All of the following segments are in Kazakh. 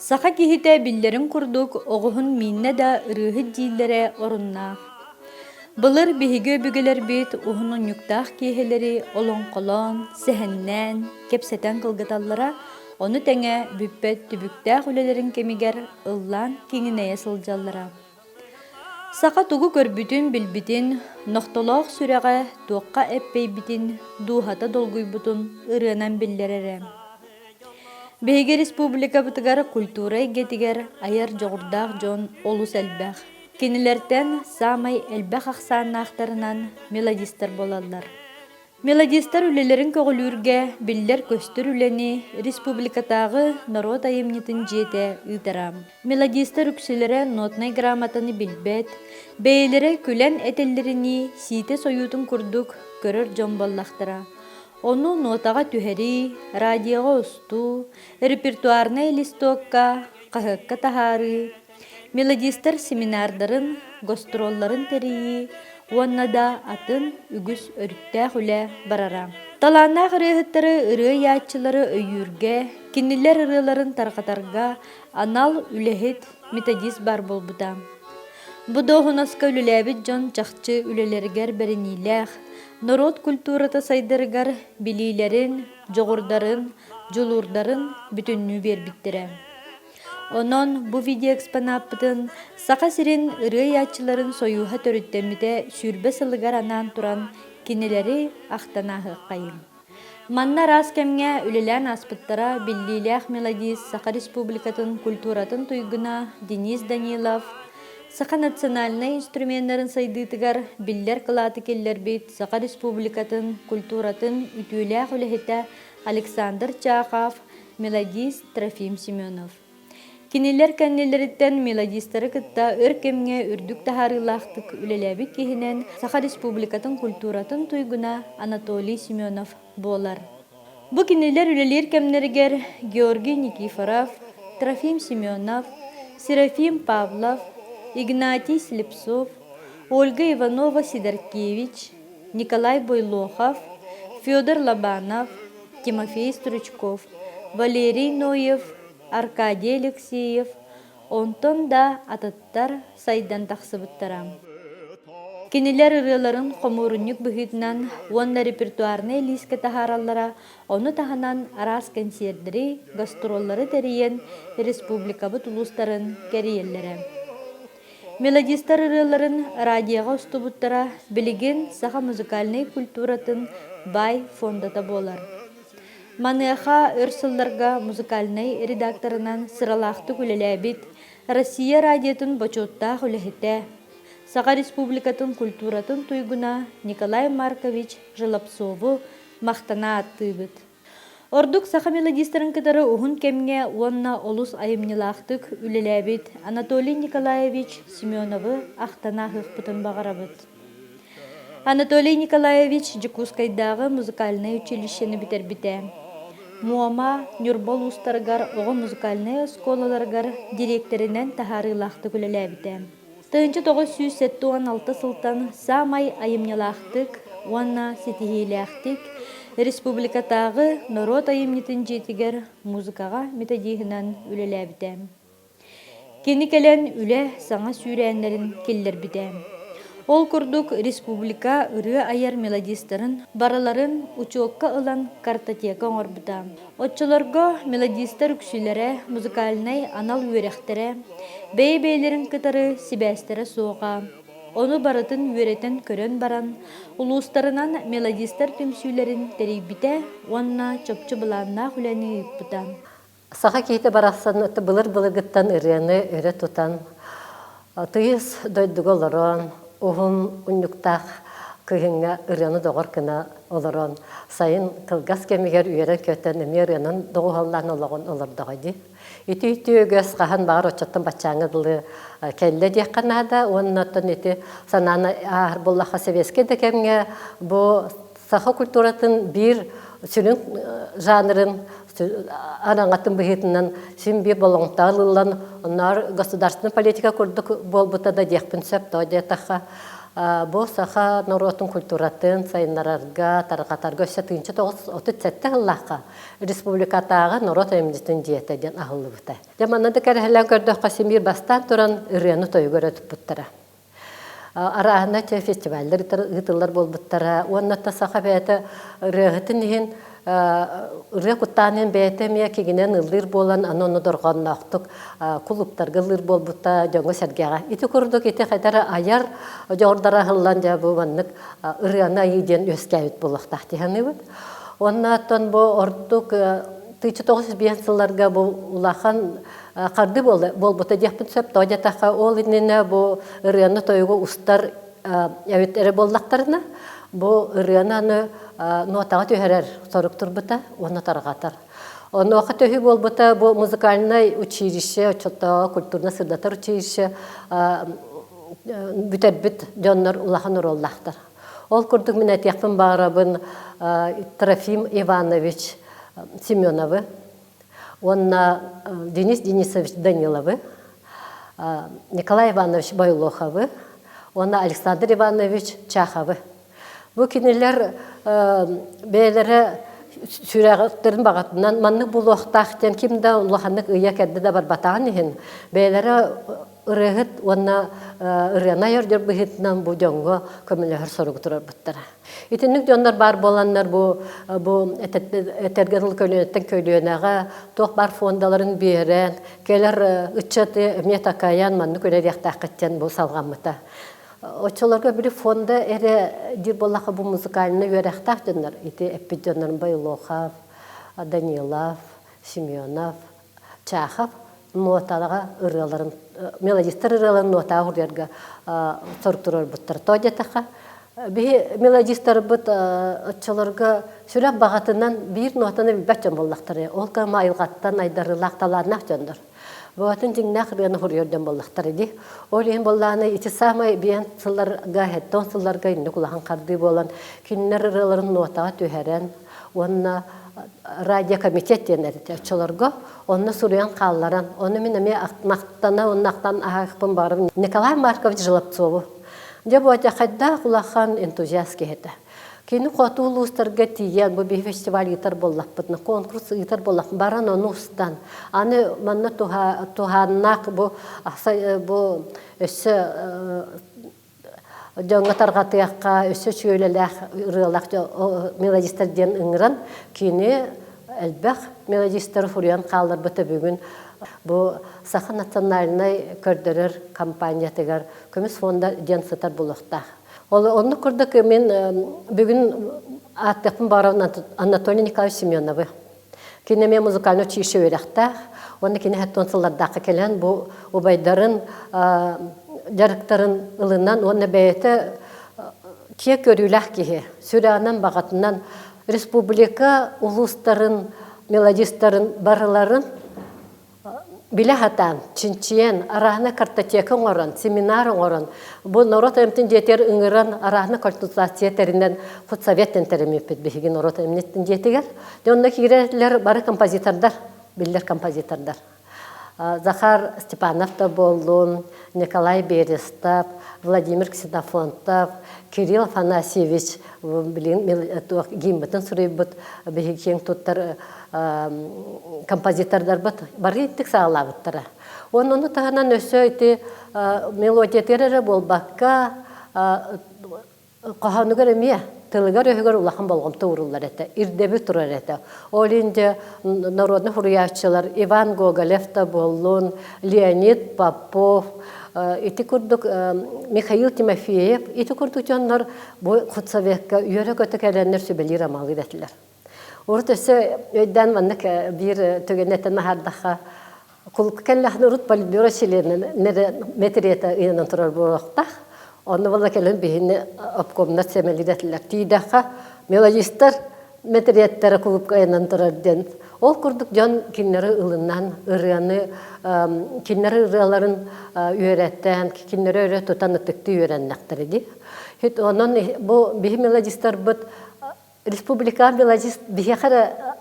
Саха кихите биллерин курдук оғуһун минне да ырыһыт дииллере оруннаах. Былыр биһиге өбүгелер бит уһунун юктаах киһелери олоңқолон, сэһэннэн, кепсетен кылгыталлара, ону теңе бүппет түбүктаах үлелерин кемигер ыллаан киңинэйэ сылдьаллара. Саха тугу көрбүтүн билбитин, нохтолоох сүрэҕэ туокка эппейбитин, дуухата долгуйбутун ырыанан биллерере. Биһиги республика бытыгар культура игетигер айар жоғурдаах жон олус элбэх. Кинилертен самай элбэх ахсааннаахтарынан мелодистер болаллар. Мелодистер үлелерин көҕүлүүргэ биллер көстүр үлени республикатагы народ айымнитин жете ыытара. Мелодистер үксүлере нотнай грамотаны билбет, бэйелере күлен этеллерини сиите союутун курдук көрөр жон боллахтара. Ону нотага түһэри, радиоға усту, репертуарный листокка, қахыққа тахары, мелодистер семинардарын, гастролларын терии, уаннада атын үгүс өрүттәэх үлэ барара. Талааннаах ырыахыттары ырыа яатчылары өйүүргэ, кинилер ырыаларын тарқатарга анал үлэхит методист бар болбута. Будоохунаска үлэлээбит дьон чахчы үлэлэригэр бэринилээх, народ культурата сайдырыгар билилерин, жоғурдарын, жулурдарын бүтүннүү бербиттире. Онон бу видео экспонаппытын сақа сирин ырыа ячыларын союха төрүттэммите сүрбе сылыгар анаан туран кинелери ахтанааһы кайын. Манна рас кемге үлелэн аспыттара биллилээх мелодист Саха республикатын культуратын туйгуна Денис Данилов, Саха национальный инструменттарын сайдыытыгар биллер кылааты келлер бит Саха республикатын культуратын үтүүлээх үлэхите Александр Чахов, мелодист Трофим Семенов. Кинилер кэннелериттен мелодистары кытта өр кемге үрдүк тахарылаахтык үлэлээбит киһинен Саха республикатын культуратын туйгуна Анатолий Семенов болар. Бу кинилер үлэлер кемнеригер Георгий Никифоров, Трофим Семенов, Серафим Павлов, Игнатий Слепцов, Ольга Иванова-Сидоркевич, Николай Бойлохов, Федор Лобанов, Тимофей Стручков, Валерий Ноев, Аркадий Алексеев, онтон да ататтар сайдан тахсыбыттара. Кинилер ырыаларын хомуруннюк быһыытынан уонна репертуарный лиске тахараллара, ону таханан арас концертдери, гастроллары териен республикабыт улустарын кериеллере. Мелодистар ырыаларын радиоға устубуттара билигин Саха музыкальный культуратын бай фондата болар. Маныаха өрсылларга музыкальный редакторынан сыралаахты күлеләбит Россия радиотын бочоттаах үлэхите Саха республикатын культуратын туйгуна Николай Маркович Желопсову мақтана аттыыбыт. Ордук Саха мелодистерин кытары ухун кемге уонна олус айымнылаахтык үлеләбит Анатолий Николаевич Семеновы ахтанаахыхпытын бағарабыт. Анатолий Николаевич Жекускайдагы музыкальный училищені битербите. Муама Нюрбол устаргар оғы музыкальный сколаларгар директоринен тахарылаахты күлеләбите. Тыынчы 976 сылтан самай айымнылаахтык, уанна сетихиляахтык, республикатагы народ айымнитин жетигер музыкага методихынан үлеләбите. Кени келен үле саңа сүүрәннәрин келлербите. Ол курдук республика ыры аяр мелодистерин бараларын учуокка ылан картотека оңорбута. Отчолорго мелодистер үксүлере, музыкальный анал үөрехтере, бэй-бэйлерин кытары сибэстере суоға. Ону барытын үөретен көрөн баран, улустарынан мелодистер түмсүлерин терейбите, уанна чопчу быланна хүләни үппута. Саха кейте барақсан былыр-былыргыттан ырыаны өрі тутан. Тыйыз дойдуг олорон, ухун уннуктах кыһыңа ырыаны доғар кына олорон. Сайын кылгас кемигер үйерен көтен эме ырыанын доғуһаллан олоғын олордоғайды. Ити-ити өгөс қахан бағар очаттан бачаңы дылы кәлле дейққанада, оннаттан ити сананы ағыр боллаға севеске декемге бұ Саха культуратын бир сүрін жанрын араңатын быһытынан симби болоңталылан онар государственный политика курдук болбута да дехпин сөп тойдетаха Бу саха народун культуратын сайыннарарга, тарқатарга өсі тыынчы 9-37 ыллаққа республикатағы народ эмнитин диета ден ахылы бұта. Жаманады кәрәхелен көрдіқ қасимир бастан тұран үрені тойы көрөтіп бұттара. Арағына те фестивальдер ұтылар бол бұттара. Оннатта саха бәйті үрегітін еген үрек ұттанын бәйті мия кегінен ұлдыр болан, аноны дұрған нақтық клубтарға ұлдыр бол бұтта жоңғы сәргеға. Ити көрдік, ити қайтары аяр жоғырдара ғылан жабы ваннық үрегіна еден өскәйіт болықтақ дегені бұд. Оннаттан бұл ордық 1905 жылларға бұл ұлақан қарды бол бұта декпін сөп, тоғатаққа ол иніне бұл үрегіні тойғы ұстар әуеттері болдақтарына, бұл үрегіні нотаға түйерер сорық тұрбыта, оны тарғатар. Оны оқа төхі бол бұта бұл музыкальный училище, культурна сырдатар училище бүтербіт жоннар ұлақан ұроллақтар. Ол күрдік мен әтияқпын бағырабын Трофим Иванович Семеновы, онна Денис Денисович Даниловы, Николай Иванович Байлоховы, онна Александр Иванович Чаховы. Бұл кенелер бәйлері сүрәғіттерін бағатынан манны бұл оқтақтен кімді ұлғанық ұя кәдді да бар батаған еген. Бәйлері ұрығыт, онна ұрығына ердер бұғытынан бұл жоңғы көмілігір сұрығы тұрар бұттара. Итінік жондар бар боланлар бұл әтергеніл көйлөнеттен көйлөнеға тоқ бар фондаларын берен, келер үтчеті үмет акаян манны көлер яқтақыттен бұл салғамыта. Очоларға бір фонда әрі дир болақы бұл музыкалыны өрәқтақ жондар. Ити әппет жонларын Байлохов, Данилов, Семенов, Чахов нотаға ұрыларын, мелодистер ұрыларын нотаға ұрерге сұрықтырыр бұттыр. Тоғатаққа мелодистер бұт очоларға сүрәк бағатынан бір нотаны бәтчен болақтары. Ол кәма айылғаттан айдарылақ таларнақ жондар. Бұатын жіңнақ рыны құрерден болақтар еді. Ол ең болағаны ити самай бейін сылларға, әттон сылларға инді құлаған қарды болан. Күннер ұрыларын нотаға түйәрен. Онына радиокомитеттен әрді әтчілерге. Онына сұрыян қалларан. Оны мен әме мақтана, оның ақтан ағықпын барым. Николай Маркович Жылапцову. Жабу әте қайда құлаған энтузиаст кеті. Кені қоту ұлыстарға тиен, бұл бей фестиваль етар боллақ бұдны, конкурс етар боллақ, баран оны ұстан. Аны манна туханнақ бұл өсі жоңға тарғатыяққа, өсі шөйлеләқ, ұрылақ мелодистерден ұңыран, кені әлбәқ мелодистер фуриян қалдар бұты бүгін. Бұл Саха национальный көрдірір компания тегер, көміс фонда ден сытар болуқтақ. Оны көрдік мен бүгін аттықпын барауын Анатолий Николаевич Семеновы. Кені мен музыкальный училище өріқтақ. Оны кені әттон сылладақы келен бұл обайдарын, жарықтарын ылынан, оны бәйеті ке көріләқ кейі. Сүрәнен бағатынан республика ұлыстарын, мелодистарын, барыларын Биле хатан, чинчиен, арахна картотека оран, семинар оран. Бұл народ әмтін жетер үңіран арахна культурация терінен худсоветтен теремепет бігін народ әмнеттен жетегер. Онда кегерелер бары композитордар, білдер композитордар. Захар Степанов да болуын, Николай Берестов, Владимир Ксенофонтов, Кирилл Афанасьевич, геймбетін сұрай бұд, бігін тұттар композитордар бұд, бары еттік сағала бұттыра. Оны тағынан өсі өйті мелодиятері болбаққа қоғанығыр әмия. Тылыгар өйгөр улахан болгом туурулар эте, ирдеби турар эте. Ол инде народный хуруячылар Иван Гоголев та болун, Леонид Попов, ити курдук Михаил Тимофеев, ити курдук жоннор бу худсоветка үйөрө көтөкәләннәр сөбелир амалы дәтләр. Урт өсө өйдән ваннык бир төгеннәтен маһардаха кулк келләхне урт политбюро члены метрета инен турар булактах. Оны бала келен бейіне обкомна семелидетілер. Тейдаққа мелодистер метриеттері кулып қайынан тұрарден. Ол күрдік жон кеннері ұлынан, ұрыяны, кеннері ұрыяларын үйереттен, кеннері үйре тұтан ұттықты үйереннақтар еді. Оның бұл бейі мелодистер бұд республика мелодист бейі қара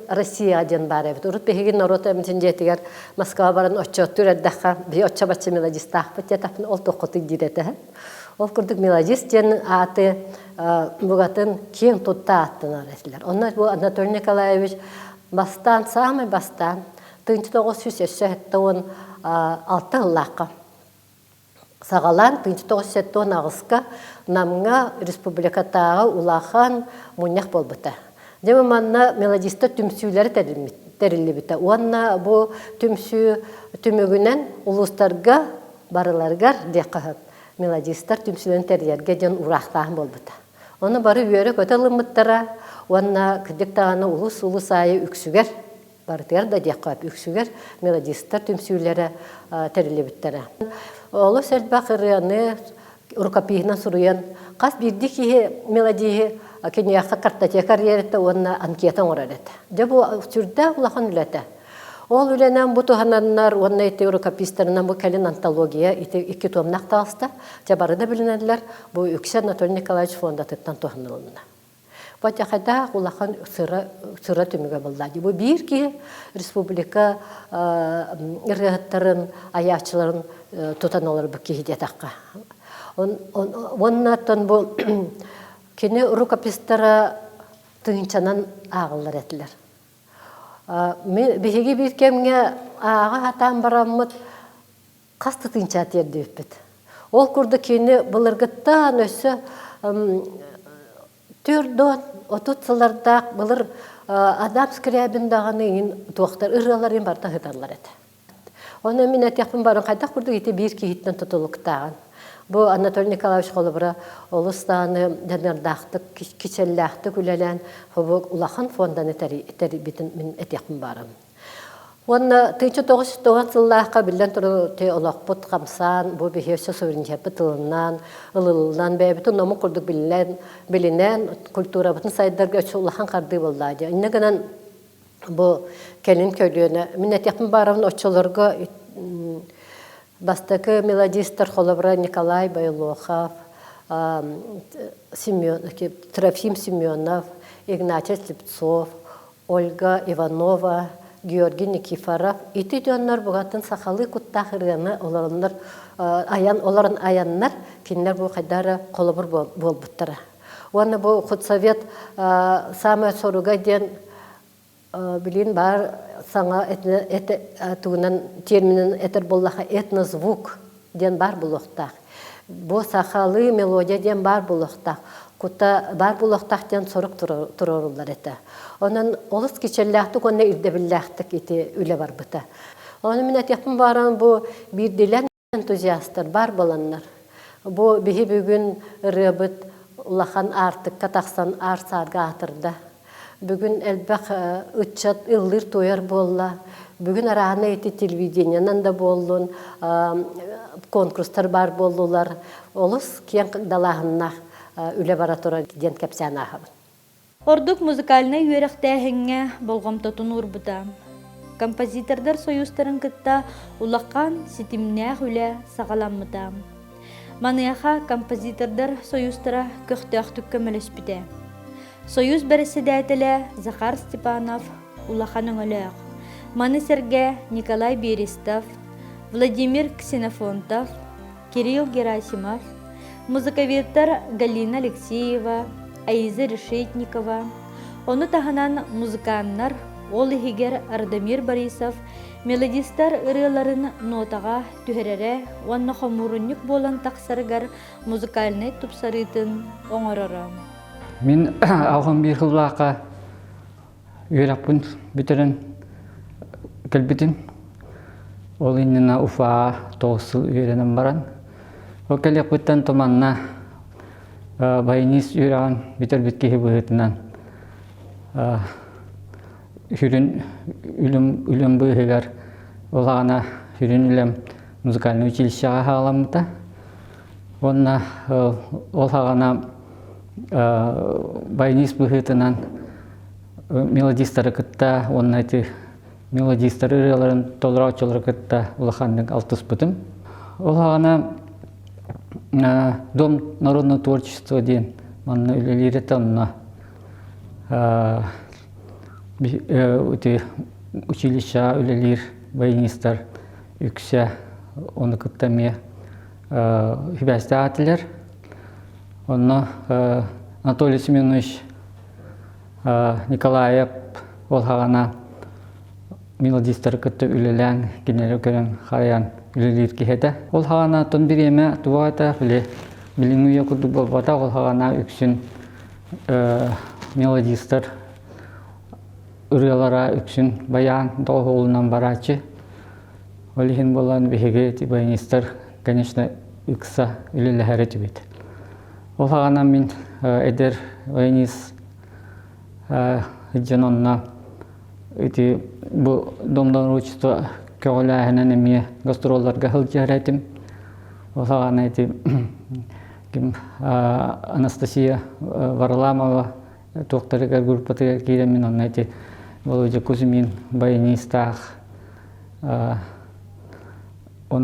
Россия аден бар әбіт. Урут бейгін народ әмтін жетігер Москва барын отча өттір әддаққа бей отча бачы мелодист ақпыт етапын ол тоқыты диреді. Ол күрдік мелодист ден аты бұғатын кең тұтта аттын арасылар. Онна бұл Анатолий Николаевич самый бастан 1970 6 ыллаққа. Сағалан 1970 ағысқа намға республикатағы улахан мұнях болбыта. Демі манна мелодисті түмсүйлері тәрілі біті. Онна бұл түмсү түмігінен ұлыстарға барыларғар деқығып. Мелодистар түмсүлен тәрерге ден урақтағын болбыта. Оны бары үйері көтеліміттара, онна кідіктағаны улыс айы үксігер, бартығар да деқығып үксігер мелодистар түмсүйлері тәрілі біттара. Олы сәлбақ ұрыяны ұрқапиғынан сұруян. Қас бірді кейі мелодиі кенеяққа картотекар еретті, онна анкетан ұрарет. Дебу түрді ұлақан үләті. Ол үленен бұ туғананнар, онна еті ұрқапистарынан бұ кәлін антология, екі томнақ тағыста, жабары да білінәділер, бұ үксе Анатолий Николаевич фондатыттан туғанылына. Бұ тәқайда ұлақан сыра түмігі болды. Бұ бір ке республика ұрғыттарын, аячыларын тұтан олар бұл кейде таққа. Оннаттан бұл кені ұрқапистара тұғынчанан ағылар әтілер. Беге бір кемге аға атан барамыд қасты тыңча терді өппет. Ол күрді кені бұлырғыттан өсі түрдон, отутсылардақ бұлыр адам скрябіндағаны ең туақтар, ұрғаларын барда ғытарлар әді. Оны мен әтеқпін барын қайдақ күрді еті бір кейттен тұтылықтаған. Бұл Анатолий Николаевич қолыбыра олыстаны дәнердақтық, кичелләқтік үләлән ұлақан фонданы тәрбетін мен әтеқпін барым. Оны 1990 жыллаққа білден тұры олақ бұт қамсан, бұл бейхевші суверенитеті тылынан, ылылынан бәйбітін номын күрдік білінен, культура бұтын сайдарға өтші ұлақан қарды болды. Иннегінен бұл кәлін көйліені, мен әтеқпін барымын өтшілерге бастакы мелодистар холобра Николай Байлохов, Трофим Семенов, Игнатий Слепцов, Ольга Иванова, Георгий Никифоров. Ити дөннөр бугатын сақалы куттақ ырғаны оларын аяннар, кенлер бұл қайдары қолыбыр болбыттары. Оны бұл худсовет самай соруға ден білін бар саңа туынан терминін әтір боллаға этнозвук ден бар бұлықтақ. Бұл сақалы мелодия ден бар бұлықтақ. Кута бар бұлықтақ ден сорық тұрорылар әті. Оның олыс кечелләқтік, оны ирдебілләқтік еті үлі бар бұта. Оны мен әтеқпін барын бұл бірделен энтузиастар бар боланлар. Бұл бігі бүгін рөбіт ұлақан артық, қатақсан арсарға атырда. Бүгін әлбәқ үтчат ыллыр тойар болла. Бүгін арағына еті телевидениянан да болуын, конкурстар бар болулар. Олыс кен далағынна үлі баратура ден кәпсән ағабын. Ордук музыкальный үйеріқтәхіңе болғам тұтын ұрбыта. Композитордар союзтарын кытта улаққан сетімнәқ үлі сағаламыта. Манияға композитордар союзтара көқтіқтік көміліспіде. Союз бәріседәтілі Захар Степанов улақан өңіліғ. Маны Серге Николай Берестов, Владимир Ксенофонтов, Кирилл Герасимов, музыковеттер Галина Алексеева, Аиза Решетникова, оны тағынан музыканнар Олы-Хигер Ардамир Борисов, мелодистар ырыларын нотаға түхерері, онны қомурынник болан тақсарғар музыкальный тупсарытын оңырыры. Мен алған бір қыллаққа үйрақпын бітерін кәлбетін. Ол иннена Уфа 9 жыл үйренім баран. Ол кәлек бұттан томанна байыныз үйраған бітер біткеге бұғытынан. Хүрін үлім бұғығар олағана хүрін үлім музыкальный училищаға ғаламыта. Онна олағана байыныз бұғытынан мелодистары күтті, онна әті мелодистары ұрыларын толыраучылары күтті олақанның алтыс бұтым. Олағана Дом народного творчества ден манна үлелері тамна училища үлелер байыныстар үксе оны күттәме хүбәсті атылар. Онно Анатолий Семенович Николаев ол хагана мелодистер көттө үлелән кинеле көрөн хаян үлелир кихете. Ол хагана тон биреме туата биле билингүя курду болбата ол хагана үксүн мелодистер ырылара үксүн баян доголунан барачы. Олихин болан беге тибайнистер, конечно, ыкса үлеләһәре тибет. Ол хагана мин эдер баянист Джанонна эти бу домдан ручто көгөләһенен эме гастролларга хылжаратым. Осагана эти ким Анастасия Варламова доктор группаты киремин он эти Володя Кузьмин баянистах он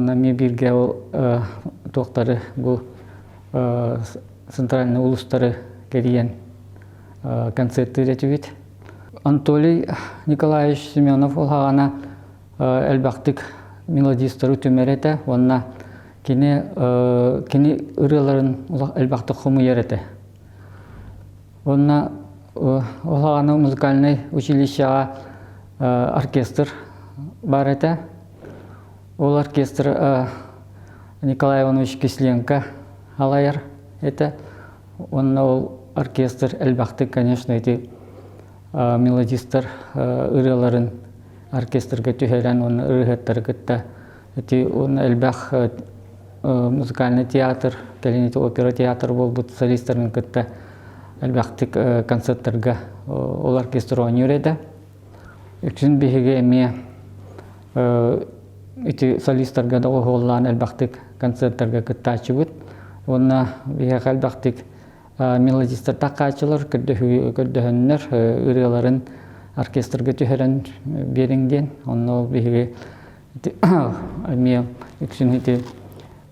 нами бирге докторы бу центральный улустары кериен концерты ретивит. Анатолий Николаевич Семенов олхагана элбактык мелодистер түмерете, онна кини ырыларын элбактык хуму ерете. Онна олхагана музыкальный училищега оркестр барете. Ол оркестр Николай Иванович Кисленко алайыр это. Онна ол оркестр элбактык, конечно, эти мелодистер ырыларын оркестрге түһәрән он ырыһаттар гытта. Эти он элбах музыкальный театр, калинит опера театр болбут солистларның гытта элбактык концерттерге ол оркестр ойнойды. Үчүн биһиге эме эти солистларга да оголлан элбактык концерттерге гытта чыбыт. Онна биһиге элбактык мелодистер такачылар көддөһөннөр ырыларын оркестрге түһәрән бериңден онно биһиге эме үксүн эти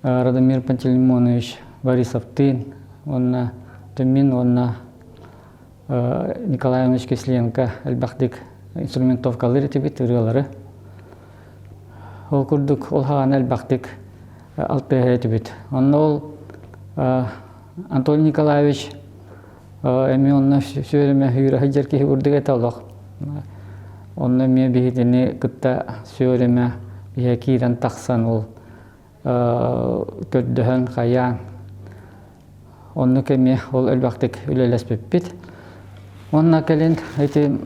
Радомир Пантелеймонович Борисов тын онна төмин онна Николай Иванович Кисленко элбактык инструментовкалар этибит ырылары. Ол курдук ол хаган элбактык алты этибит. Онно ол Анатолий Николаевич эми онна сөйреме хүйрө хаҗарки урдыга талак. Онна ме бихидени кытта сөйреме бихакиран таксан ол көддөһөн хаян. Онна кеме ол элбактык үлелеспеппит. Онна келен эти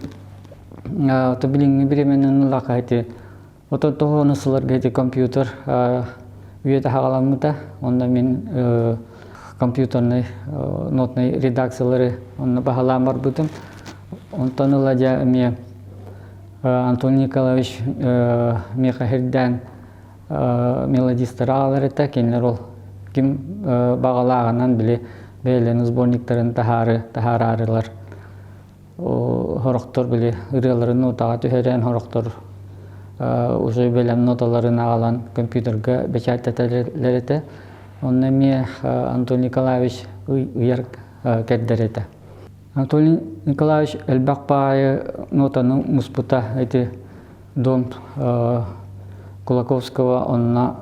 то билинги биременен лака эти ото тохонусуларга эти компьютер үйөтө хагаламыта. Онда мен компьютерный нотный редакциялары он бахаламар бутым. Он таныладя мне Антоний Николаевич Мехахерден мелодистер алар это кенерол ким багалаганан биле бейлен сборниктарын тахарарылар. Хороктор биле ырыларын нотага түһәрән хороктор уже белем ноталарын алган компьютерга печатателер. Он нами Антоний Николаевич уяр кеддерете. Анатолий Николаевич элбакпай нотану муспута эти дом Кулаковского онна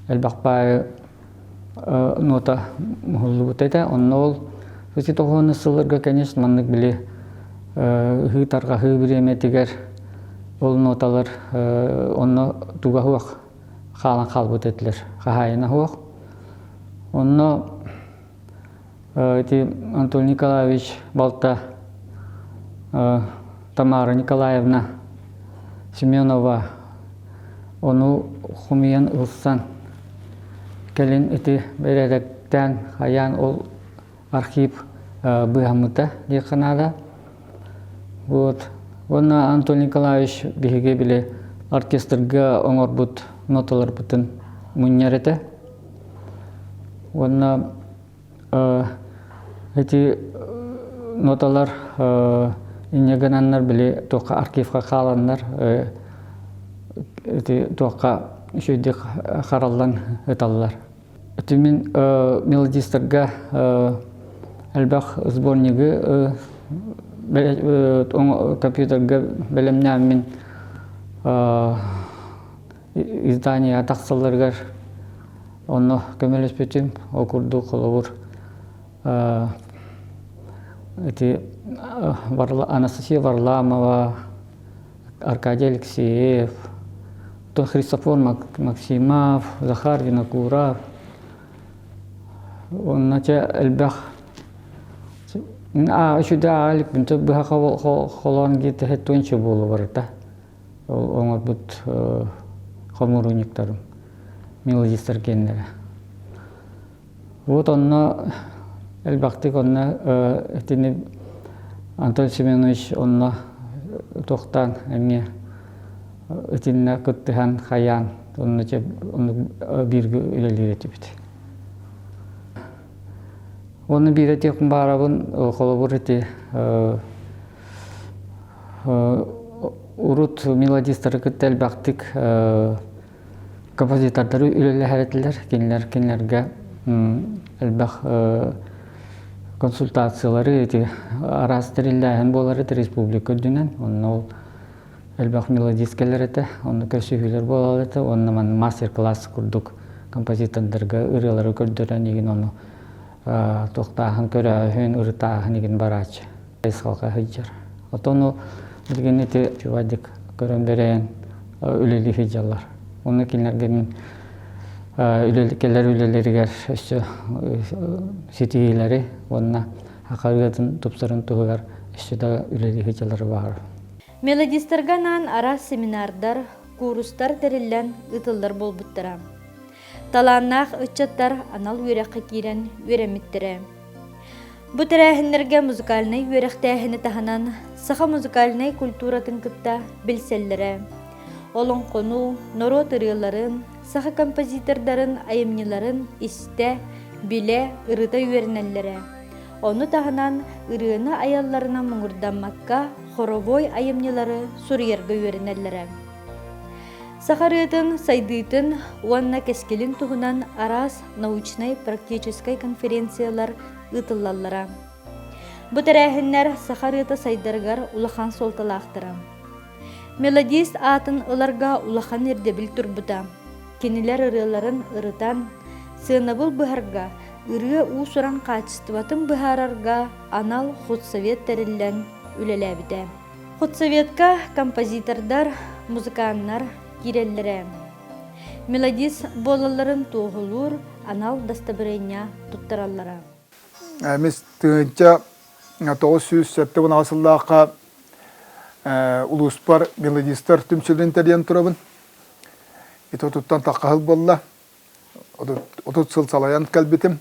элбакпай нота мулутета оннол эти тогоны сылырга конечно маннык биле хытарга хыбиреме тигер ол ноталар онно туга хуак халан халбутетлер хахайна хуак. Онно эти Анатолий Николаевич Балта Тамара Николаевна Семенова ону хумиян улсан келин эти береректен хаян ол архив быхамыта деканада. Вот. Онна Анатолий Николаевич биһиге биле оркестрга оңорбут ноталар бутын муннярете. Онна эти ноталар инегананнар биле тока архивга каланнар эти тока шүйдик хараллан эталлар. Тимин мелодистерга элбах сборниги компьютерга белемнәм мин издание тақсыларга онно көмелеспетим окурду колобур эти Анастасия Варламова, Аркадий Алексеев, то Христофор Максимов, Захар Винокуров. Он начал эльбах. Еще да, алик, бинто бха холон гит хетунче было варта. Он вот хомуруниктарым, мелодистер кеннере. Вот он эльбахтик он этини Антон Семенович он тохтан эми этинне кыттыхан хаян он начал он бирге үлелиретибит. Оны бирете кумбарабын холобурити урут мелодистары кыттел бактык композитордары үлелехәрәтләр кинләргә элбах консультациялары эти арастырылган болары республика дүнен онны элбах мелодисткалар эте онны көсүгүлөр болалы эте онны ман мастер класс курдук композитордорго ырылары көрдөрөн деген оны тоқтағын көрәхін ұрытағын еген барачы. Айсқалға хиджар. Отону білген еті чувадик көрін берейін үлелі хиджалар. Оны келерге мен келер үлелерігер үші сетигелері, онына ақарғатын тұпсарын тұғығар үші да үлелі хиджалары бар. Мелодистерганан ара семинардар, курустар теріллән ұтылдар бол бұттыра. Таланнақ үтчаттар анал үйрәққа кирен үйрәметтірі. Бұ тәрәхінлерге музыкальный үйрәқтәхіні таханан саха музыкальный культуратын кытта білселлері. Олон қону, народ ырыларын, саха композитордарын, айымныларын исте, биле, ырыта үйернеллері. Оны таханан ырыны аялларына мұңырданмакка хоровой айымнылары сурьерға үйернеллері. Сахарытын, сайдытын, уанна кескелин туғынан арас научной практической конференциялар ытыллаллара. Бұ тәрәхіннер сахарыты сайдаргар улахан солталақтыра. Мелодист атын ыларға улахан ердебіл турбута. Кенілер ырыларын ырытан, сынабыл бұхарға, ыры усуран качестватын бұхарарға анал худсовет тәріллән үлеләбіде. Худсоветка композитордар, музыканнар, киреллере. Мелодис болаларын тоғылур, анал дастабырыня туттараллара. Біз түгінші 970 асыллаққа улуспар мелодистар түмшілден тәрден тұрабын. Отуттан таққағыл болла. Отут сыл салаян кәлбетім.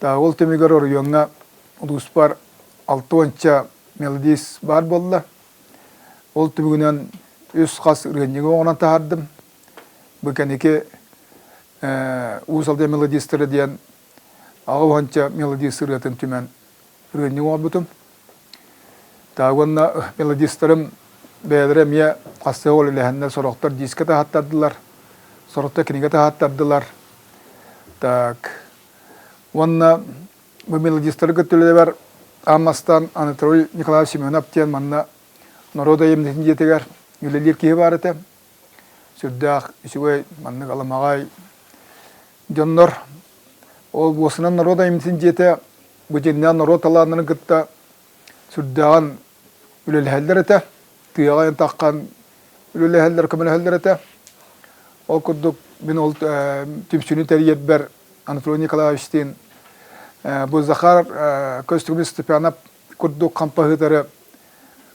Ол темегер орыйонға улуспар 6 мелодис бар болла. Ол түмігінен өз қас үргеннегі оңынан тағардым. Бүкәнеке ұсалды мелодистері дейін ағы ғанча мелодис үргетін түмен үргеннегі оңан бұтым. Тағығынна мелодистерім бәдірі мия қасы ол үләхіннер сұрақтар диске тағаттардылар, сұрақта кенеге тағаттардылар. Онна бұл мелодистері көттілі бар Аммастан Анатолий Николаевич Семенов тен манна народа емдетін жетігер үлелер кейі бар еті. Сүрдәқ, үшігай, манны қаламағай жоннор. Ол осынан народа емдетін жеті бұтеннен народ аланының күтті сүрдәғын үлеләхәлдер еті. Түйағайын таққан үлеләхәлдер, көмеләхәлдер еті. Ол күрдік мен ол түмсүні тәрiyet бәр Анатолий Николаевичтен бұл Захар көстігіміз Степанов күрдік қампағытары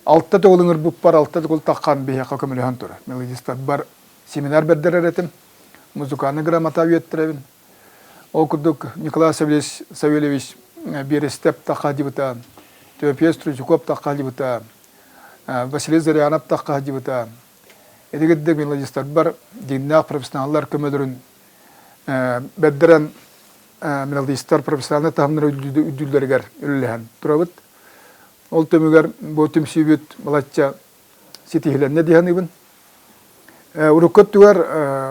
алтта тоғылыңыр бұп бар, алтта тоғыл таққан бейхаққа көміліған тұры. Мелодистар бар семинар бердер әретім, музыканы грамота өйеттірәбін. Ол күрдік Николай Савельевич Берестеп таққа дебіта, Теопес Тручуков таққа дебіта, Василий Зарянов таққа дебіта. Едігідді мелодистар бар, дегіннақ профессионаллар көмілерін бәддірен мелодистар профессионалны тағымнар үділдергер үліліған тұрабыд. Ол төмігер бұл түмсүйбет балатча сетихіленне дейін ебін. Уруккот түгер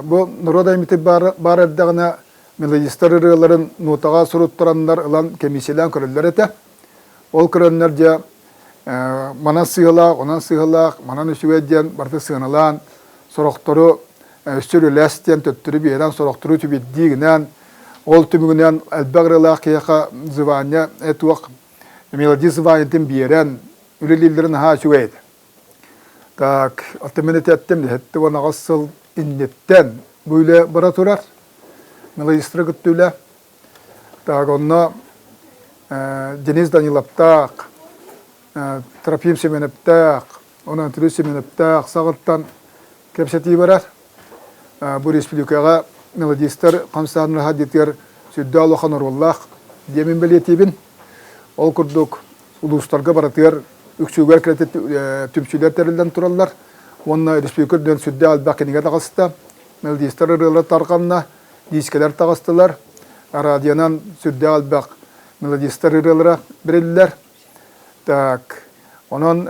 бұл народа еметі бар әрдіғына мелодистар ұрыларын нотаға сұруттырандар ұлан комиссиялан көрілдер еті. Ол көрінлер де мана сығылақ, онан сығылақ, манан үшігеден барды сығынылан, сұрақтыру үстір үләстен төттірі бейден сұрақтыру түбеддігінен Ол түмігінен әлбәғрылақ кияқа звания әтуақ мелодия званиятын берен үлелелерін ха шуайды. Так, алтымен әттім, әтті оны ғасыл иннеттен бүйлі бара тұрар. Мелодистері күттілі. Так, онына Дениз Даниловтақ, Трофим Семеновтақ, онан түрі Семеновтақ сағырттан кәпсеті барар. Бұл республикаға мелодистер қамсағын ғадеттер сөйді алуқан орыллақ демен білетебін. Ол күрдік ұлыстарға баратығар үксугер кірет түмсүйлер тәрілден тұралар. Онына республикадан сөйді албақынеге тағысты. Мелодистер ұрылар тарғанына дискелер тағыстылар. Радионан сөйді албақ мелодистер ұрылара бірелілер. Так, онын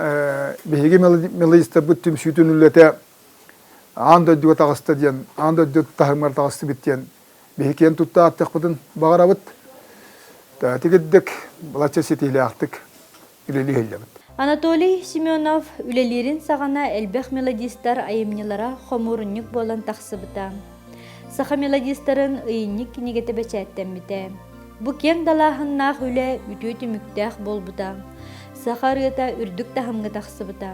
бейге мелодистер бұл түмсүйтін үлеті анда дүгө тағысты ден, анда дүгө тағымар тағысты біттен. Бейкен тұтта аттық бұдын бағара бұд. Тегеддік бұлатша сетейлі ақтық үлелі хелі бұд. Анатолий Семенов үлелерін сағана әлбәқ мелодистар айымнелара қомурынник болан тақсы бұта. Сақа мелодистарын ұйынник негеті бәчәттен біті. Бұ кен далағыннақ үлі үтөті мүктәқ бол бұта. Сақа рыта үрдік тағымғы тақсы бұта.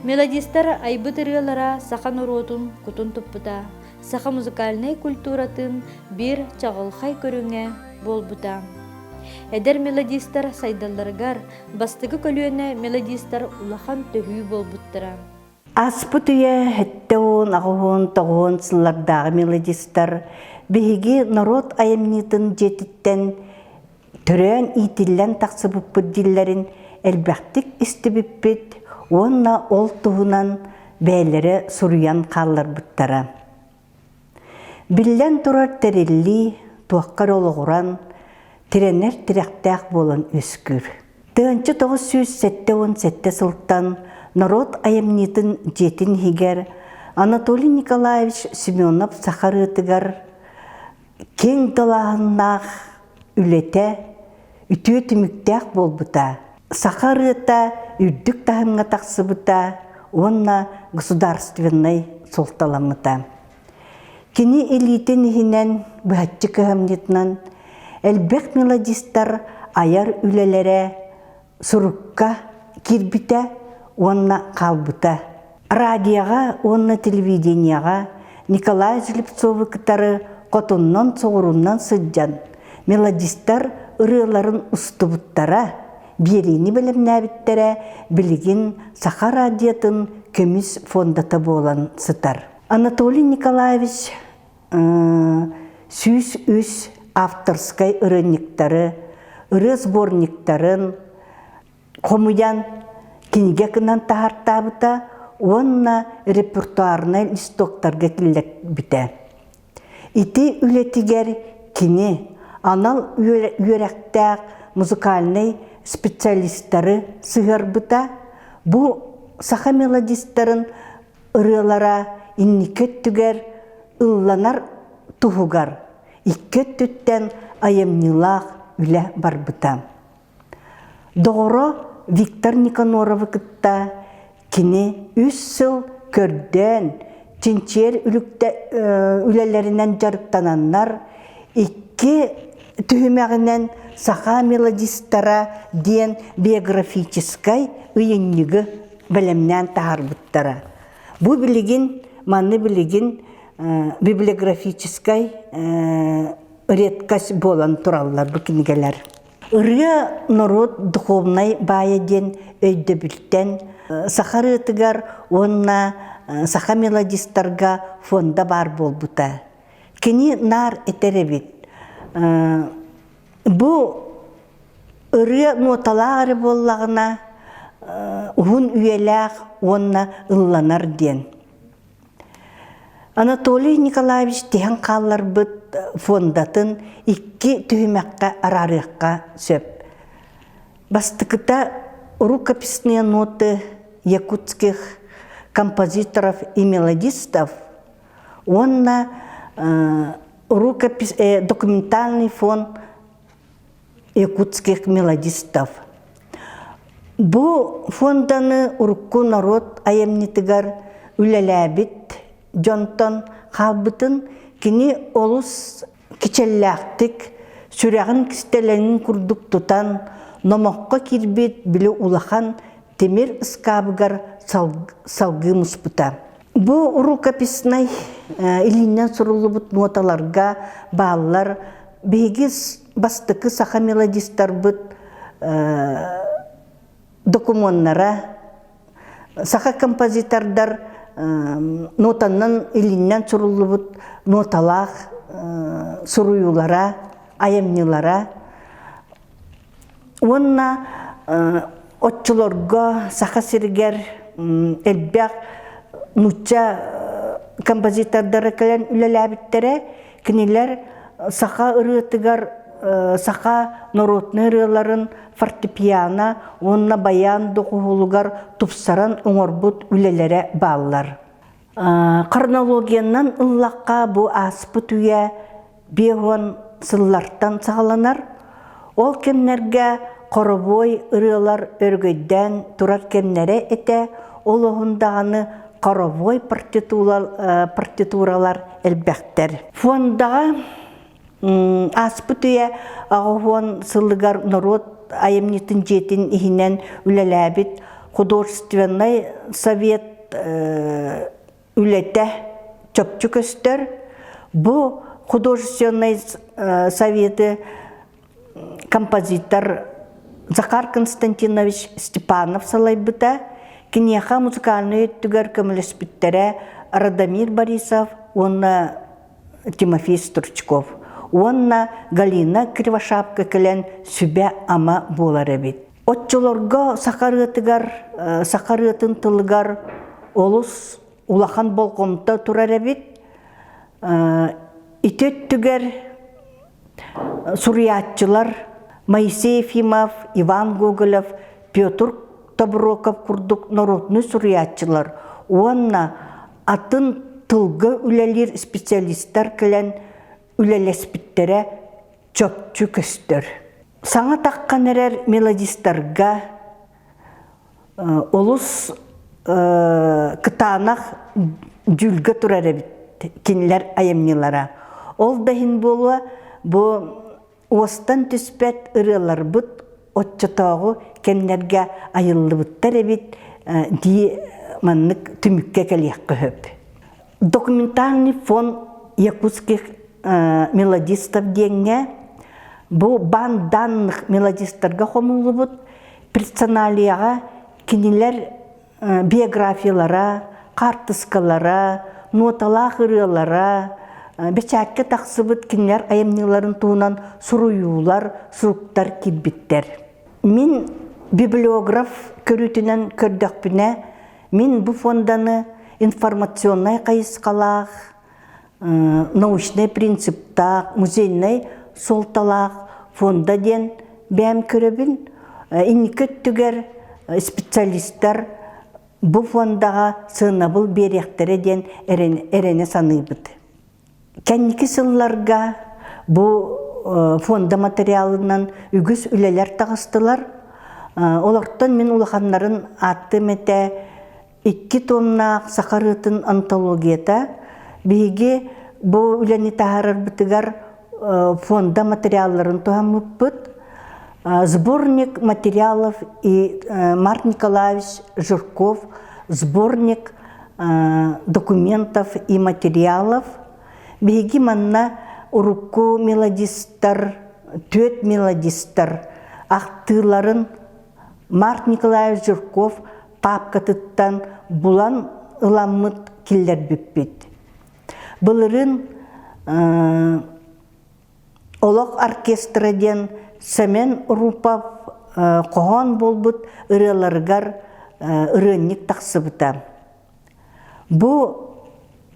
Мелодистар айбы тырылара сақан уротун кутун туппута, сақа музыкальный культуратын бир чағылхай көріңе болбута. Эдер мелодистар сайдалларгар бастығы көлуіне мелодистар улахан төхүй болбуттыра. Аспыт үйе хеттеуін, ағуын, тоғуын сыллардағы мелодистар бейге народ айымнитын жетіттен түрен итиллен тақсы бұппыт диллерін әлбәқтік істі бүппіт, онна ол туғынан бәйлері сұруян қаллар бұттара. Білден тұрар тәрелі, туаққар олығыран, тіренер тіректәқ болын өскүр. 1977 сылттан народ айымнитын жетін хигер Анатолий Николаевич Семенов сақарытыгар кең далағыннақ үлете үтөті мүктәқ болбыта. Сақарыта үрдік тағымға тақсыбыта, онна государственный солталамыта. Кені элитен хинен бұхатчы көхімнетінен әлбәқ мелодистар аяр үлелері сұрыққа кирбіте, онна қалбыта. Радияға, онна телевиденияға Николай Желепцовы кітары қотыннан соғырыннан сыджан. Мелодистар ұрыларын ұстыбыттара, берені білімнәбіттері білігін Сақа радиятын көміс фондата болан сытар. Анатолий Николаевич сүз авторскай ұрынниктары, ұры сборниктарын қомыян кенеге кынан тағартабыта, онна репертуарны листоктарға келек біте. Ити үлетігер кені анал үйеректәк музыкальный специалисттары сығырбыта, бұ сақа мелодистарын ұрылара инникет түгер ұлланар тұғығар, иккет түттен айымнилақ үлі барбыта. Доғыры Виктор Никаноровы кітта кені 3 сыл көрден тинчер үлелерінен жарықтананнар 2 түхімәғінен сақа мелодистара ден биографическай үйіннігі білімнен тағарбыттара. Бұ білігін, маны білігін библиографическай редкас болан тұралар бұл кенігелер. Үрі народ духовнай бая ден өйді білтен сақарытығар онна сақа мелодистарға фонда бар бол бұта. Кені нар етеребет. Бұ үрі ноталары боллағына ұғын үйеләқ онна ұлланар ден. Анатолий Николаевич теген қалар бұд фондатын 2 түйімәққа арарыққа сөп. Бастықыта рукописные ноты якутских композиторов и мелодистов, онна документальный фонд якутских мелодистов. Бу фонданы урукку народ айымнетігар үлеләбіт, жонтон қалбытын кені олус кичелләктик, сүрәгін кистелерін күрдік тұтан, номаққа кирбет білі улахан темір ыскабыгар салгымыз бұта. Бұл рукописной илинен сұрулы бұт ноталарға бағылар, бейгіз бастықы саха мелодистар бұт документнара, саха композитордар нотаннан илинен сұрулы бұт ноталақ, суруюлара, аямнилара. Онна отчылорго саха сиргер элбяк нуча композитордары кэлэн үлэлэбиттере кинилер саха ырыатыгар саха народный ырыаларын фортепиано, онна баян докугулугар тупсаран оңорбут үлэлэре баалар. Хронологиянан ыллаққа бу аспыт үйе беғон сыллартан сағаланар. Ол кемнерге коробой ырыалар өргөйден турар кемнере эте, ол оғындағаны коробой партитуралар әлбәқтер. Фондага аспыт үйе ағуон сыллыгар народ айымнетін жетін ихинен үлеләбіт художественный совет үлете чөпчү көстөр. Бу художественный советы композитор Захар Константинович Степанов салайбыта, кинеха музыкальный түгер көміліспіттере Радомир Борисов, онна Тимофей Стручков, онна Галина Кривошапка кілен сүбе ама болар әбет. Отчылорға сақарытын тылыгар олыс улахан болғымта тұрар әбет. Итет түгер суриятчылар Моисей Ефимов, Иван Гоголев, Петр Таброков курдук народный суриятчылар. Онна атын тылғы үлелер специалисттар кілен үлелеспіттере чөпчү көстөр. Саңа таққан әрер мелодистарға олыс кытанақ жүлгі тұрар әбіт кенілер аямнилара. Ол дайын болуа бұл остан түспәт ырылар бұт отчатағы кенлерге айылы бұттар әбіт дей маннық түмікке кәлек көп. Документальный фон якутских мелодистов денге бұл бан данных мелодисттарға қомылы бұт персоналияға кенелер биографиялара, картыскалара, ноталақ ырылара, бәчәкке тақсыбыт кенлер аямниларын туынан сұруюлар, сұруктар кирбиттер. Мен библиограф көрүтінен көрдіқпіне, мен бұл фонданы информационный қайысқалақ, научный принциптақ, музейный солталақ фонда ден бәм көребін. Инекет түгер специалисттар бұл фондаға сынабыл беректері ден әрене саныбыды. Кәнекі сылларға бұл фонда материалынан үгіз үлелер тағыстылар. Оларттан мен улаханларын аттым әті 2 томнақ сақарытын антологията. Бейге бұл үләні тағарар бұтығар фонда материалларын туғамып бұд. Сборник материалов и Марк Николаевич Жирков, сборник документов и материалов. Беги манна урукку мелодистар, төт мелодистар, ақтыларын Марк Николаевич Жирков папкатыттан булан ыламмыт киллер бүппет. Бұлырын олық оркестраден Сәмен Рупав қоған болбыт ырыларғар ырынник тақсыбыта. Бұл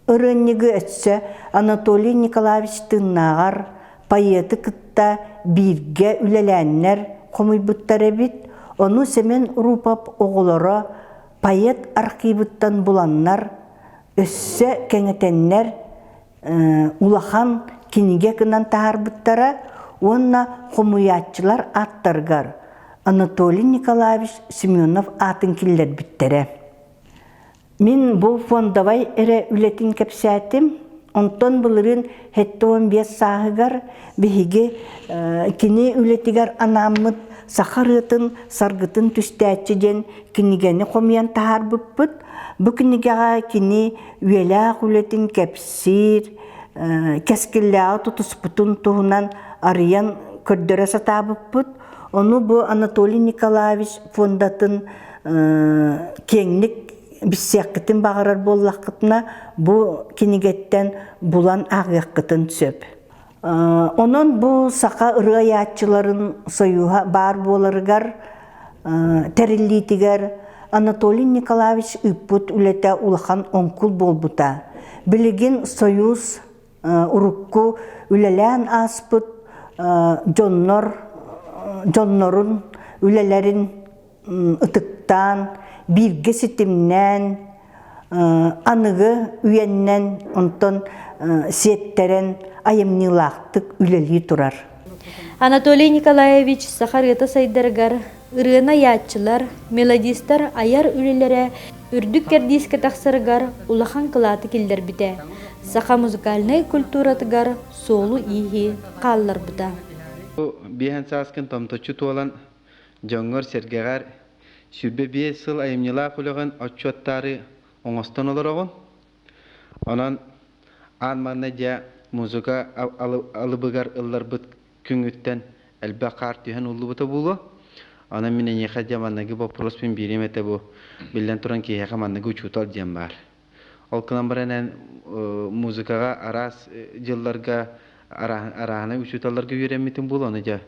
ырыннигі өтсі Анатолий Николаевич Тыннағар поэты кытта бирге үлеләннер қомойбыттар әбет. Оны Сәмен Рупав оғылары поэт архивыттан бұланнар өссі кәңетеннер улахан кенеге кынан тағарбыттара. Онна хомуятчылар аттаргар Анатолий Николаевич Семенов атын киллер біттере. Мен бұл фондавай әрі үлетін кәпсәтім, Онтон булырын хеттон бес сағыгар биһиги кини үлетигер анаммыт сахарытын саргытын түстәччи ден кинигени хомиян тахар буппут. Бу кинигага кини үеләк үлетин кепсир кескилләгы тутуспутун туһунан арыян көрдөрө сатабыппут. Onu bu Anatoliy Nikolaevich фондатын кеңлік бисеккитин бағарар боллаққытына bu кинигеттен булан ағиққытын сөп. Onun bu сақа ырыаятчыларын союға бар боларыгар териллитигер Anatoliy Nikolaevich үппут үлете улахан онкул болбута. Билигин союз урукку үлелән аспыт Жоннорун, үлелерин ытыктан, бирге ситимнен, анығы үйеннен, онтон сеттерен айымнылақтық үлелі турар. Анатолий Николаевич сахарыта сайдаргар, ырына ятчылар, мелодистар аяр үлелері үрдік кердиске тақсыргар улахан кылаты келдер біте. Саха музыкальный культуратыгар солу ихи қаллар бұта. Биһэн сааскын томточу туолан жоңгор сергегар сүрбе бие сыл айымнылаа кулеган отчоттары оңостон олорогон. Онан анманна жа музыка алыбыгар ылларбыт күңүттен элбе кар түйен уллубута булу. Онан менен еха жаманнаги вопроспен биремете бу билен туран киеха маннаги учутал жем бар. Ол кынан баранен музыкага арас жылларга арахана учуталарга үйренмитин бул оны жа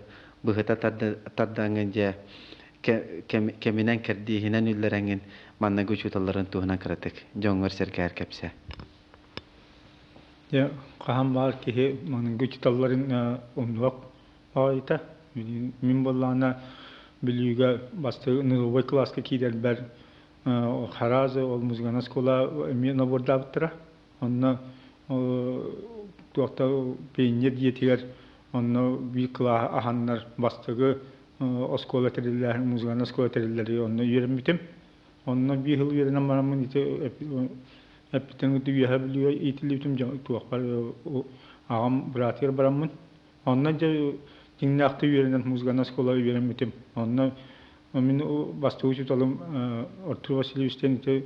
быхыта тардаңын жа кеминен кердихинен үллереңин маннага учуталарын туһунан кыратык жоңгор сергер кепсе. Я кахам бар кихи маннага учуталарын умлук айта. Мин боллана билүүгө басты нылбой класска кийдер бер харазы ол музыкана школа мен абордабыттыра. Онна туақта пейнер диетигер онно бикла аханнар бастыгы оскола териллер музыкана школа териллери онно үйренмитим. Онно бихил үйренем марамын ите эпитен дүйе билүү итилибитим туақ бар агам братыр барамын. Онно же тиңнакты үйренен музыкана школа үйренмитим. Онно мен басты учуталым Артур Васильевичтен ите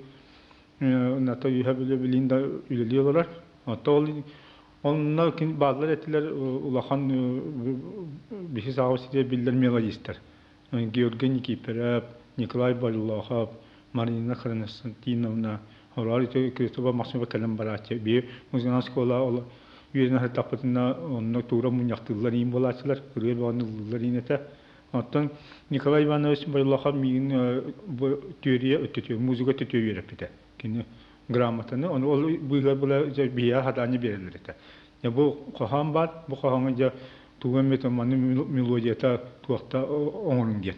ната үйе билинда үйлелиyorlar. Onlar bazıları ettiler ulakan bir şey sağlısı diye bildiler melodistler. Georgi Nikiperov, Nikolay Baryulahov, Marina Konstantinovna, onlar ise Kristofa Maksimova kalem baratçı. Bir muzikal skola ola üyeler her tapatında onlar tuğra munyaktılar iyi bolatçılar, kuryer vanlılar inete. Hatta Nikolay Ivanovich Baryulahov miğin bu teoriye ötütüyor, müzika ötütüyor yapıda. Kendi gramatını onu bu böyle bir hadani verirler. Ya bu kaham var, bu kahamınca tuğum metamanı melodiyata tuğta onun diye.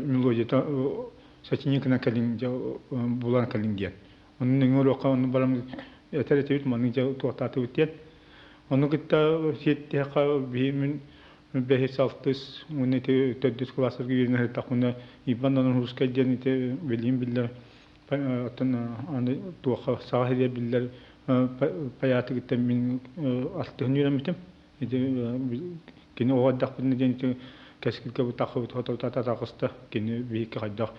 Melodiyata seçeneğine kalınca bulan kalınca. Onun ne olur onu balam yeter tevit manınca tuğta tevit diye. Onu kita siyette bihimin behis altıs, onu te tedris klaslar gibi ne takuna ibandan huskal diye ne bilim billah. Atan anı tuğha sahiye billah. Payatı gittim min altını yürümedim. Kini o adak bir nedeni keskilke bu takıp takısta kini bir kadar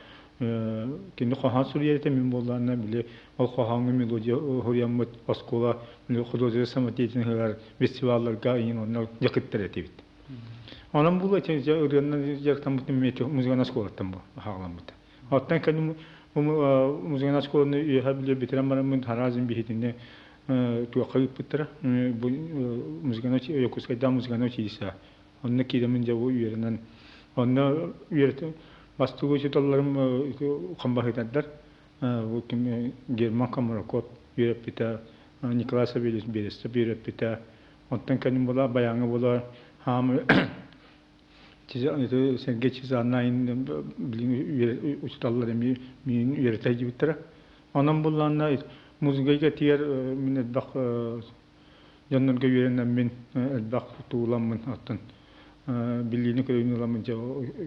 kini kahan Suriye'de min bollarına bile o kahanı melodiya horiyamet askola bile hududu samatiyetine kadar festivaller gayin onlar yakıttır etibit. Anam bu için öğrenen yaktan bütün müzik askolattan bu hağlamıdı. Hatta kendim muzikal skolunu üyehabile bitiren baramın harazin bihitinde tuğakayıp bitirir. Bu muzikal yokuskayda muzikal çizsa. Onun kidemince bu üyerinden. Onun üyerden bastı uçutallarım kambahıdanlar. Bu kim German Kamarakot üyerip biter. Nikolay Sabelis birisi üyerip biter. Ondan kendim bola bayanı bola hamur itu sen geçiş anlayın bilin uçtalları mi üreteci bitir. Anam bullanla müziğe diğer minnet bak yandan görünen min bak tuğlamın atın bildiğini görünen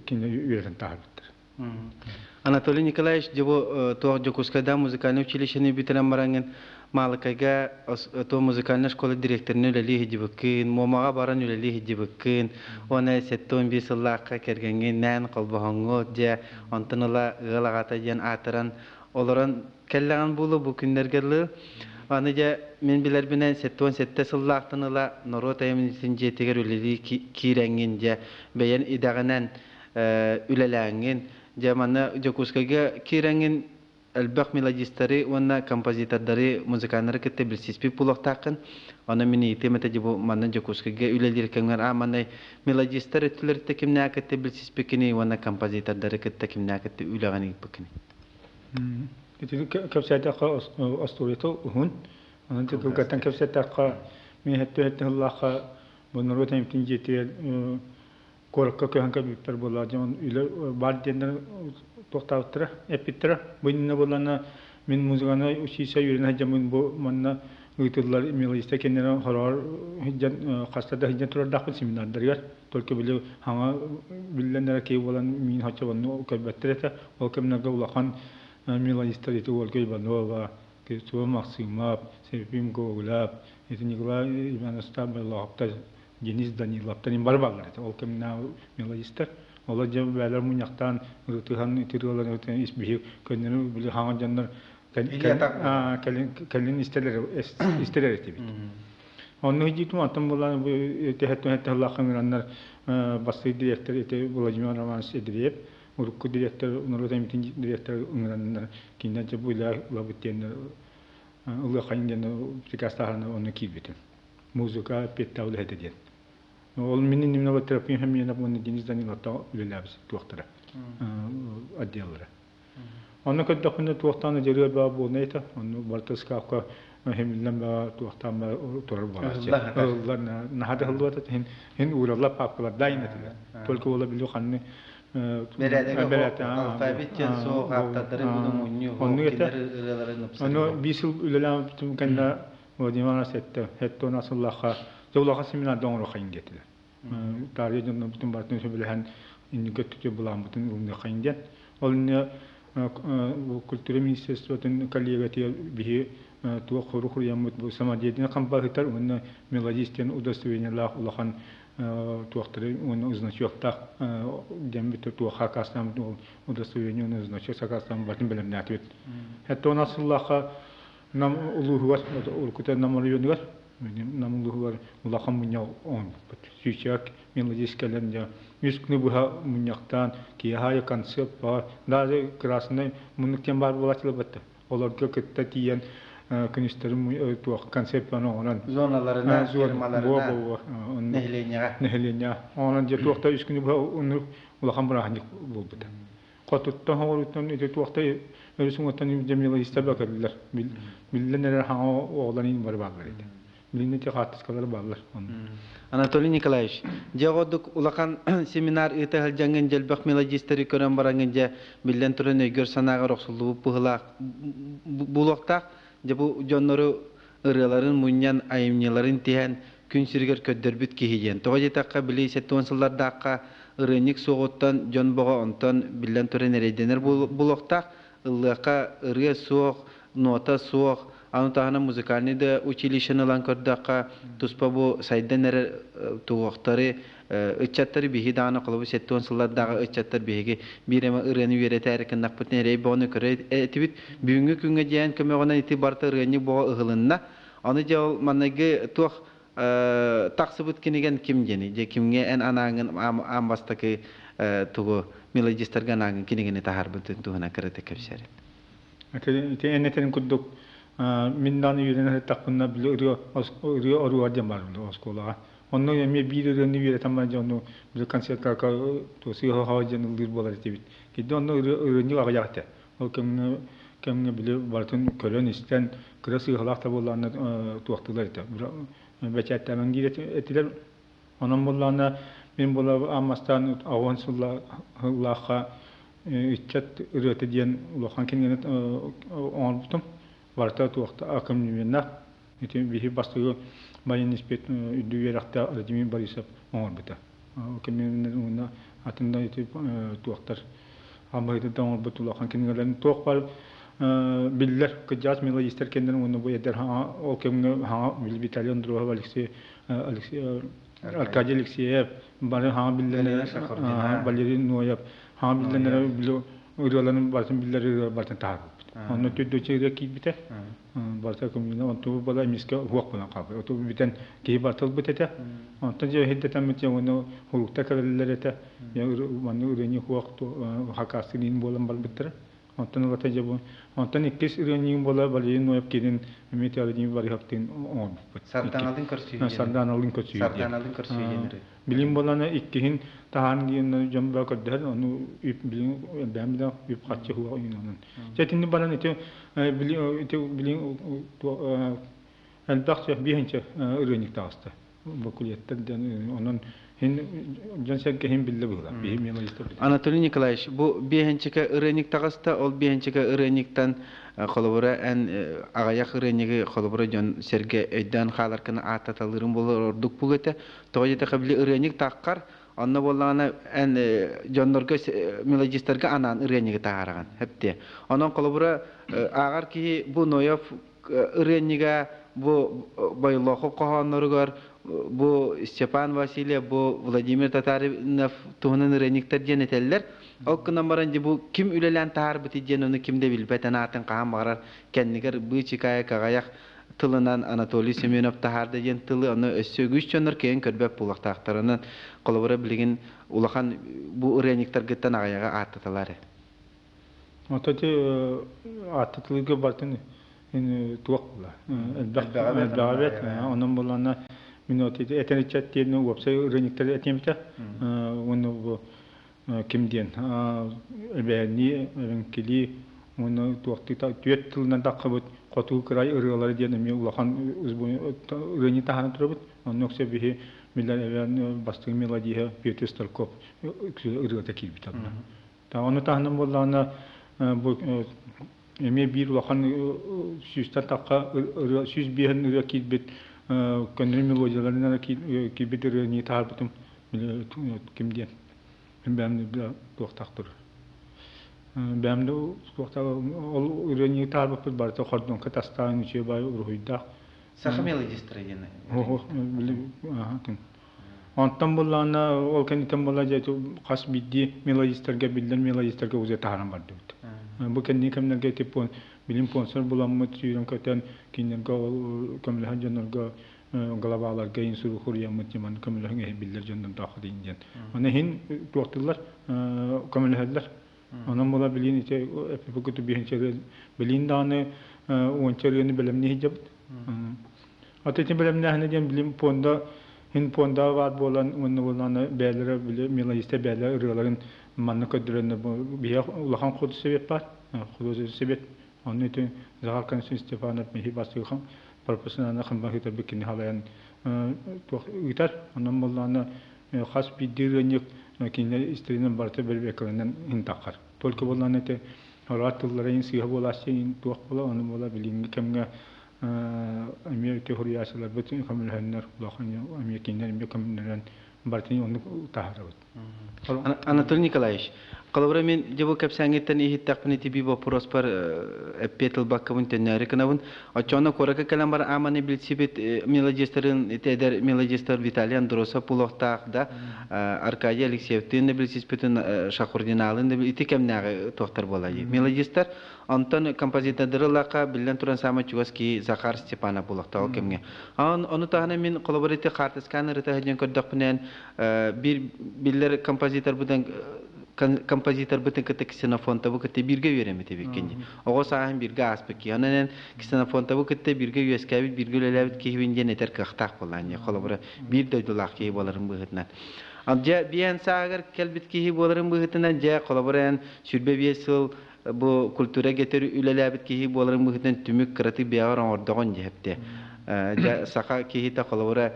kine üreten tabidir. Anatoliy Nikolaevich jabo tuaq Jokuskada muzikальный училищени битирен баранган Малыкайга то музыкальная школа директорына үлели хиджибыккын, момага баран үлели хиджибыккын, оны сеттон бисыллаққа кергенген нән қалбағанғы де, антыныла ғылағата ден атыран, оларан кәлләған болу бұл күндергерлі. Аны же мен билер бінен сеттон сетте сыллақтыныла норот айымынсын жетігер үлели киренген же, бәйен идағынан үлеләңген, же маны жокускайга киренген Элбэх мелодистары, онна композитордары, музыканнары кетте билсиспи пулоқтақын. Оны мені итемете жебу манын жокускайга үлелер кәңгер, маны мелодистары түлерді кемне кетте билсиспи кені, онна композитордары кетте кемне кетте үлеген иппекені. Кәпсәтәққа астуреті ұғын. Оның текілгаттан кәпсәтәққа мен әтті ұллаққа бұныр өтен ептен жетер көрікке көңгі бүттер болады. Үйлер бар дендер тоқтауыттыры, әппеттірі. Бұйнына боланы мен музыканы үшейсе үйрен әжемін бұл манна ұйтылар мелодисті кеннері хорар қастада хиджан тұрардақпын семинардар. Только білі хаңа білденлері кей болан мен хача баны көбәттір еті. Ол кемнерге ұлақан мелодистер еті ол кей банова, суы мақсымап, себепім көғілап, еті Николай Ивановстар байлағапта Денис Даниловтан бар балар еті. Ол кемнер мелодистер. Олар жа бәлер мұнияқтан ұтыған үтірілер өтен испехи көннері білі хаңа жандар кәлін істелер еті бейт. Оны житім антым болан тәхеттен ұлақын ұрандар басты директор еті Владимир Романович Эдриев, ұрыққы директор, ұнырғыдан бітін директор ұңырандар кейінен жа бұйлар ұлабыттенер ұлақайын дені прикастағаны оны кейбетім. Музыка петтаулы әдеден. Ол менің немне бар терапия һәм менә бу Денис Даниловта үлеләбез туактыра. Отделлары. Аны көттәкне туактаны җиргә бар булны әйтә. Аны бартыскафка һәмләм бар туактан бар турыр бар. Аллар нәһәдә хәлвата һин уралла папкалар дайны тиле. Только ола билү ханны Берәдәге алфавиттен соң хаттары буның уйны. Аны бисел үлеләм тем кенә Владимир Сетте, хәтта насыллаха Жолаға семинар доңыры қайын кетілі. Тария жонна бұтын бартын сөбіліған инді көттікте бұлан бұтын ұлында қайын ден. Ол культура министерствотын коллегатия бихи туа қору құрыямыд бұл самадиетіне қампағытар, оны мелодистен удостоверениялақ ұлақан туақтары, оны ұзначуақтақ дембітті туа қақастан удостоверение, оны ұзначуақ сақастан бартын білімді әтібет. Әтті оны асыллаққа ұлығы бар, ұлқыта намары йоны бар. Намылығы бар, ұлақан мұнияу оң. Сүйчек, мелодискелерінде, үскіні бұға мұнияқтан, кейхайы концепт бар. Даже красыны мұнықтен бар болатылы бәтті. Оларға күтті тиен күністері концепт баны оңынан. Зоналарына, фирмаларына, нәхіленеға. Оңынан же туақта үскіні бұға ұлақан бұрағандық бол бұды. Қатыттан хоғырыттан өте туақта өрісің оттан мелодистер бәкірділер. Білденлер хаңа оғланын бар бағылар еді. Билинете хаттыскалар баллар. Анатолий Николаевич, жагодук улахан семинар ытахыл жаңын желбек мелодистери көрөн бараңын же билен турын өйгөр санага роксулуу пыгылак булоктак же бу жоннору ырыларын муньян айымняларын тиһен күн сиргер көддөрбүт кихиген. Тога жетакка били сеттуансыллардакка ырыник соғыттан жон бога онтон билен турын эрейденер булоктак ыллака ыры соқ, нота соқ, Антахана музыкальный училищені ланкордақа туспа бу сайденер туғақтары үтчаттары биһи дағаны қылыбы сеттуан сылладдағы үтчаттар биһиге биреме ырыны үйреті әрекіннақ бұтын әрей боғыны көрі әтібіт бүгінгі күнге дейін көмеғынан еті барты ырыны боға ұғылынна аны же ол маннағы туақ тақсы бұткенеген кім жені же кімге ән анағын амбастақы туғы мелодистарға анағын кенегені тағар бұтын туғына кіріті көпсәрі. Әнетен күддік Миндан үйренер тақпына білі үрі оруар дем бар осколаға. Оны еме бір үрені үйре таман жону білі концерткақа сыйға хава жен ұлдыр болар етебет. Кеді оны үрені аға яқты. Ол кемге білі бартын көрен істен күрі сыйғалақта боларына туақтылар еті. Бәчәттәмен етілер. Онын боларына мен болар амастан ауын сұллаққа үтчат үреті ден ұлақан кенгені оңар бұтым. Варта туақта акым неменнақ, бихи бастығы байын неспет үдді верақта Владимир Борисов оңар бұта. Кеменен ұна атында туақтар амбайды да оңар бұты ұлақан кенгелерін тоқ бар. biller kıcaz melodistler kendini onu bu eder ha o kemne ha İtalyan duru Alexey Arkady Alexeyev bari ha biller balerin noyap ha biller bilo uralanın barın biller barın tar onu tüdü çeyre ki bite barta komune onu bala miska huak bana kabı onu biten ki bartal bitete onu je hiddetem mit onu hukukta kararları ya onu ureni huak to hakasinin bolan bal bitter Ondan kata jabu, ondan ikis ürünün bola baliyin noyap kedin meteoroloji bari haftin on. Sardan aldın kursuyu. Sardan aldın kursuyu. Sardan aldın kursuyu yenir. Bilim bolana ikkihin tahan giyen jamba kadar onu bilim bamda ip kaçı huwa onun. Jetini balan ite bilim elbette bihince ürünük tağıstı. Bu kuliyetten onun Hin jansak hem bille bular. Bihim yamayıstır. Anatoly Nikolaevich, bu bihençeke öğrenik tağısta, ol bihençeke öğrenikten kolabora en ağayak öğrenigi kolabora jon serge ödden halarkını atatalırın bolur orduk bugete. Toyete kabili öğrenik takkar. Onna bollana en jonnorga melodistlerge anan öğrenigi tağaragan. Hepte. Onun kolabora ağar ki bu noyaf öğreniga bu bayılaqı qahanlarıgar bu Stepan Vasilyev, bu Vladimir Tatarinov tuhunun öğrenikler jeneteller. O kınamaranca bu kim ülelen tahar bitijen onu kimde bilbeten atın qahan bağırar. Kendiler bu çikaya kagayak tılınan Anatoly Semyonov tahar dejen tılı onu össögüç jönür keyin körbep bulaqtaqtarının kolabora biligin ulakan bu öğrenikler gittan agayaga atatalare. Otati atatılgı bartın tuaqla. Elbağabet onun bolana minotiti etenichat diye website öğrenikleri etemite onu bu kimden elbeni enkili onu tuaqta tüyet tılından taqabut qatu kray ırıları diye mi ulakan öğrenik tahan turubut onun yoksa bihi millan evren bastı melodiye Peter Stalkov ırıda kilbit adına. Ta onu tahanım bolana bu eme bir ulakan süstan taqa süs bihen ırıda kilbit Kondil melodiyalarından ki bir ni tarbitim kim diye ben de doktor ben de doktor ol üreni tarbip barta xordon katastan içe bay ruhida Saha melodistler yine. Ho ondan bolana ol kenitem bolaja to khas biddi melodistlerge bilden melodistlerge uze taharan bardı. Bu kendi kemlerge tipon bilim sponsor bulanma tüyün katen kinden kamil hanjanlarga galabalarga insuru huriyamut jaman kamil hange biller jandan taqdi ingen. Ona hin doktorlar kamil hadlar. Ona bola bilin ite bu kutu bihinçere bilin dane onçereni bilimni hijab. Atetin bilimni haneden bilim ponda hin ponda var bolan onu bolan beylere bile melodiste beyler ırıların manna kadrını biya ulahan kutu sebep var. Kutu sebep onun için zaharkan Stepanov mehi bastıkan profesyonel nakım bakıta bikin halayan gitar onun bollana khas bir direnik kinler isterinin barta bir beklenen intakar. Tolki bollana te haratılların siyah bolaşçı in tuaq bola onun bola bilingi kemge Amerika huriyasılar bütün kamilhenler ulakan Amerikinler mükemmelen bartini onu taharawat. Anatoly Nikolaevich, kalaulah men jabo kapsangitan ihit takpani tibi ba prosper petel bakavun tenari kenavun, acona koraka kalambar amane bilsibet melodisterin eder melodister Vitalian Drosa puloktak da Arkady Alexeyev tenne bilsibetun şakordinalın da iti kemnaga tohtar bolayı. Melodister Anton kompozitorları laka bilen turan sama Chugaski Zakhar Stepanov puloktak kemge. Onu tahane min kolaborati kartaskan rita hajan kodakpnen bir biller kompozitor budan kompozitor bütün ketik Xenofonta bu ketik birge yüremedi bikinci. O sahim birge aspeki. Annen Xenofonta bu ketik birge yüzkebi birge lelevit ki hüvince neter kahtak kullanıyor. Kolabora bir doydulak ki boların buhutnan. Amca biyen sağır kelbit ki boların buhutnan ja kolaboran sürbe biyesel bu kültüre getiri ülelevit ki boların buhutnan tümük kreatif bir ağır ordoğun hepte. Ja saka ki hita kolabora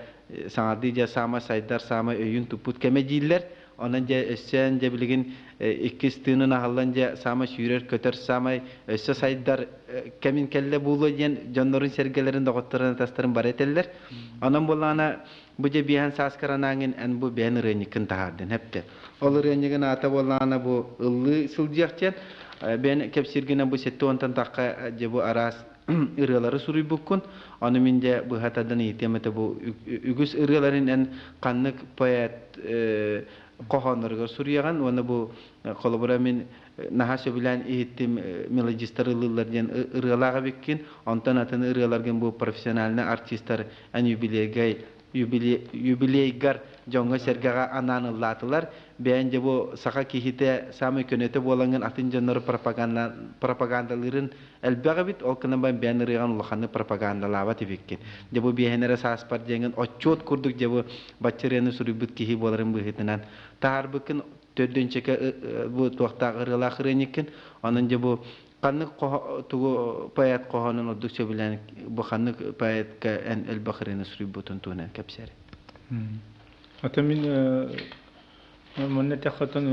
sanadi ja sama saydar sama öyün tuput kemeciller. Onanca sen de bilgin ikisinin ahallanca sama şürer köter sama össe saydar kemin kelle buluyen canların sergilerin doktorlarına tastarın bareteller. Ondan bolana bu je bihan saskaranangin en bu bihan renikin tahardın hepte. Ol renikin ata bolana bu ıllı sılcakçen ben kepsirgene bu sette ontan takka je bu aras ırıları suruy bukkun. Onu minde bu hatadan itemete bu ügüs ırıların en kanlık payat qohanlarga suriyagan onu bu kolabораmin nahasya bilen eğitim melodistarlılar den ırılaga bekkin. Ondan atan ırılargen bu profesyonelne artistler en юбилейгар жоңго сергага ананылатылар бенже бу сака кихите самы көнөтө боланган атын жонор пропагандалырын элбега бит ол кына бен бенриган улаханы пропагандалаба тибеккен же бу бехенере саспар жеңин отчот курдук же бу баччерене сурубут кихи боларын быхитынан таар быкын төдөнчеке бу туактагырыла хырениккен анын же бу kanlık tuğu payat kohanın oldukça bilen bu kanlık payat ka en el bakırını sürüp butun tuğuna kapsarı. Hatta min mannet yakatan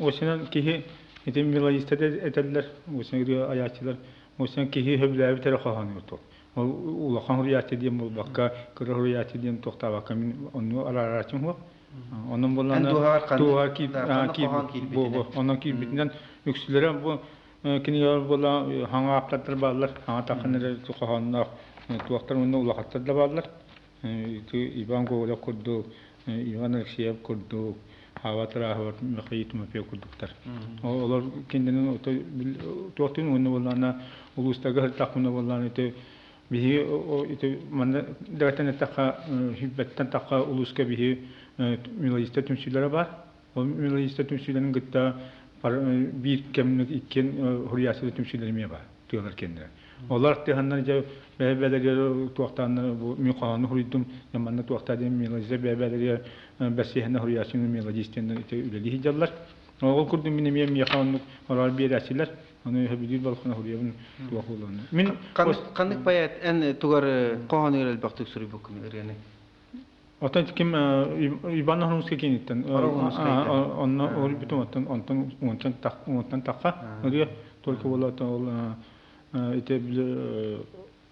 o senen kihi etim melodistede eterler o senen gidiyor ayakçılar o senen kihi hübler bir tere kohanıyor to. O ulakan hürriyatı diyeyim bu bakka kırı hürriyatı diyeyim tokta bakka min onu araçım var. Onun bunlarla duvar ki bu onun ki bitinden yüksülere bu kini bola hanga aplatlar bağlar hanga takınları tuğanlar tuğaklar onu ulakatlar da bağlar itu iban gola kurdu iban aksiyab kurdu hava tarafı mekayit mapya kurduklar onlar kendinin tuğatın onu bolana ulustaga takımına bolana itu bihi itu mana derken takka hibbetten takka uluska bihi melodiste tümsülere var o melodiste tümsülerin gıtta bir kemlik iken hürriyatı tümsülerime var diyorlar kendileri. Onlar tehanlar ya bebeleri tuğaktan bu mükahını hürriydum yamanlı tuğakta diye melodize bebeleri besihene hürriyatını melodistenden üleli hicallar. O kurdum benim yem yakanlık orar bir asiler. Onu hebidir balkona hürriyatın tuğak olanı. Min kanlık payat en tuğar kohanı el baktık sürü bukum yani. Otan kim iban hanımske kenitten onna ol bitum ontan takka oraya tolka bola tol ite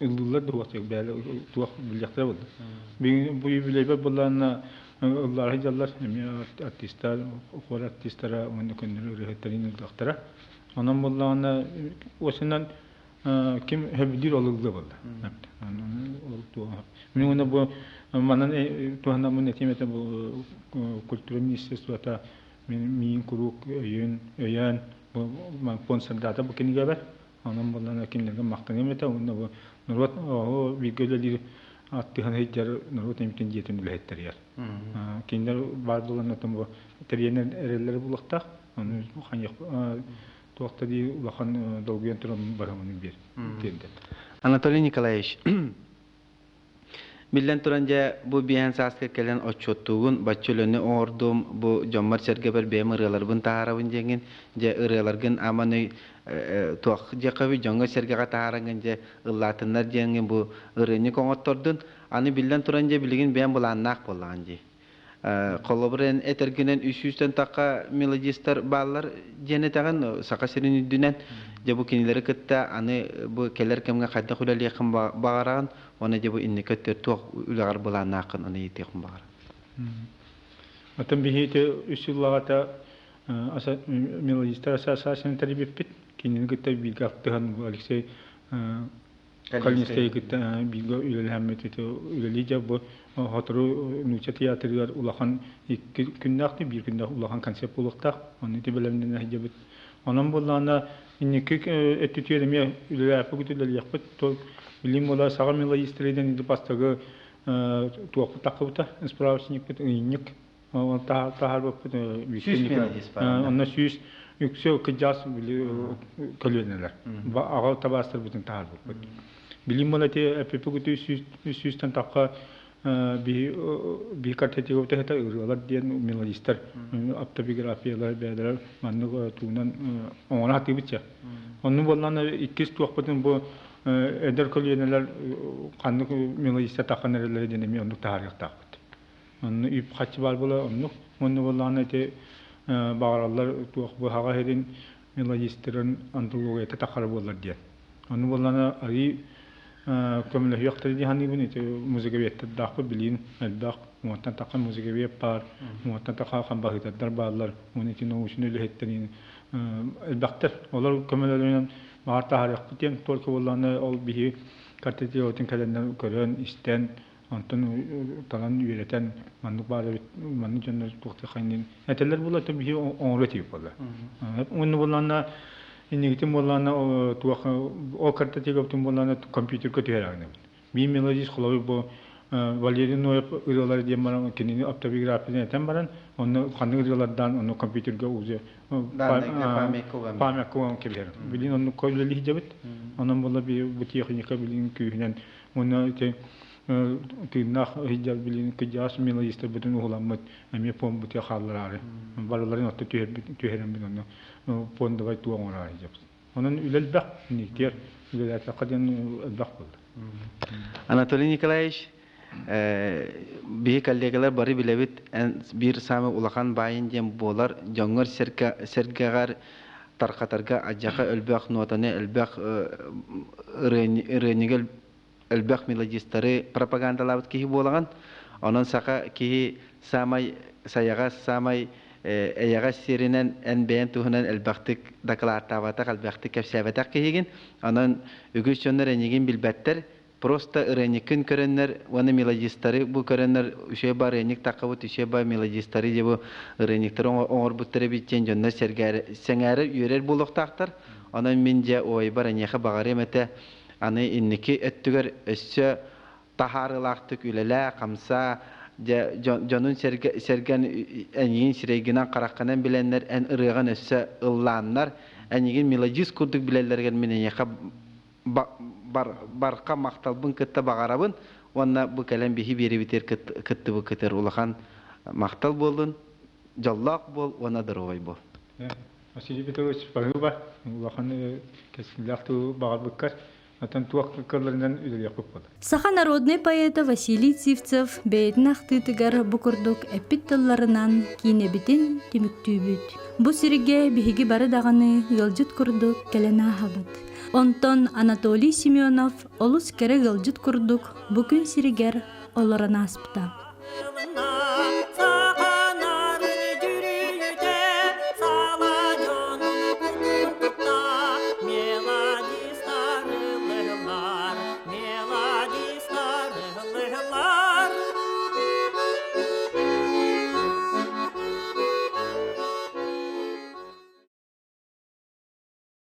yıllar da vakti böyle tuğ bilecekler oldu. Bu bilebe bolanna Allah hijallar artistler okul artistlere onu kendileri rehetlerini doktora. Onun bolanna o senen kim hebidir olurdu bola. Oldu. Min ona bu manan tuhanda mun etimete bu kültür ministerstvu ata min kuruk öyen bu sponsor data bu kini gaber onun bolan kinlerge maktan emete onda bu nurot o bilgileri attıhan heccar nurot emkin jetin biletler yer kinler bar bolan atam bu trener ereller bulakta onu hanyak toqta di ulakan dolguyan turam baramını bir tende Anatoly Nikolaevich Billen turanja bu bihan sasker kelen oçottuğun başçılığını ordum bu jommar sergeber bemer bun taharabın jengin je ırılargın amanı tuaq jakabi jonga sergega taharangan je ıllatınlar jengin bu ırını koŋottordun anı billen turanja biligin ben bulannak bolanji kolobren eterginen 300'ten takka melodistar ballar jenetagan sakasirin dünen je bu kinileri kıtta anı bu keler kemge kadda kulali yakın bağıran ona je bu indikatör tuaq ular bulanakın onu yetiqin bağıran. Atam bihite usullagata asa melodistar asasen taribipit kinin kıtta bilgaktıhan bu Alexey Kalinstey kıtta bilgo ülelhammet ete ülelice bu hatırı nüçe tiyatrlar ulakan iki gündakti bir gündak ulakan konsept bulukta onu tibelemden hicabet onun bulana inniki etütüyerime ülelhafe gütüler yakbet to bilim ola sağa melodistareden indi pastağı tuaq takıbıta spravşnik bit innik tahar bapet Süs melodist onlar süs yüksek kıcas bili kalıyorlar ağa tabastır bütün tahar bapet bilim ola te epepe gütü süsten takka bir karteti o tehta ırılar diyen melodistar aptobigrafiyalar beyler manlı tuğunan ona hati bitçe onun bolan ikiz tuaq bapet'in bu eder kalıyorlar kanlık melodistar takkanırlar denemi onu tarih takbet onu ip kaçı var bola onu bolan te bağırlar tuaq bu haga hedin melodistarın antologiyete takkar bolar diyen onu bolan ari көмөлө яктыр ди хани буни музыка бетте дакы билин элбак муаттан такка музыка беп бар муаттан такка камбагыдар баалар муни тино ушуну лехеттен элбактар олар көмөлөрүнөн барта харык битен только болланы ол бихи картети отин календар көрөн истен антон талан үйрөтен мандык бар манны жөндөр тукты хайнин этелер булат бихи оңротип болла уну боллана иннигитин боллана туак о картети гоптун боллана компьютер көтөрөгөн би мелодис холой бо Валерий Ноев ырылар демаран кинини автобиографияны этен баран оны кандык ырылардан оны компьютерге узе память кылган келер билин оны көйлөли жабыт анан бола би бу техника билин күйүнөн оны те тыйнах хиджаб билин кыжас мелодистер бүтүн уламат эми пом бу техаллары балаларын отто түйөрөн билин оны пондовай туаңара жап онун үлелбак никтер үлелата каден элбак болду Анатолий Николаевич бии коллегалар бары билебит бир самы улахан байын дем болар жоңгор сергагар таркатарга ажака өлбөк нотаны өлбөк ырынигел өлбөк мелодистары пропагандалабыт кихи болаган анан сака кихи самай саяга самай эяга сиринен энбен тухунан элбактык докладтабата калбактык кепсебетак кихиген анан үгүс жоннор энигин билбеттер просто ырыникин көрөннөр оны мелодистары бу көрөннөр үше бар эник такабыт үше бар мелодистары дебу ырыниктер оңор буттары биттен жоннор сеңәре үйрер булуктактар анан мен же ой бар энеха багар эмете аны инники өттүгөр өссө тахарылактык үлеле камса жонун серген энигин сирегинен каракканан биленнер эн ырыган өссө ыллааннар энигин мелодист курдук билелерген мен энеха барка макталбын кытта багарабын онна бу калем бихи бери битер кытты бу кытер улахан мактал болдун жаллак бол она дорогой бол асиди битер спагыба улахан кесилакту багарбыккар атан туак кырларынан үлелек болду Саха народный поэта Василий Цивцев бэйдин ахтыытыгар букурдук эппит тылларынан кинебитин түмүктүүбүт. Бу сириге биһиги бары даганы ылжыт курдук келена хабыт. Онтон Анатолий Семенов олус кере ылжыт курдук бу күн сиригер олорона аспыта.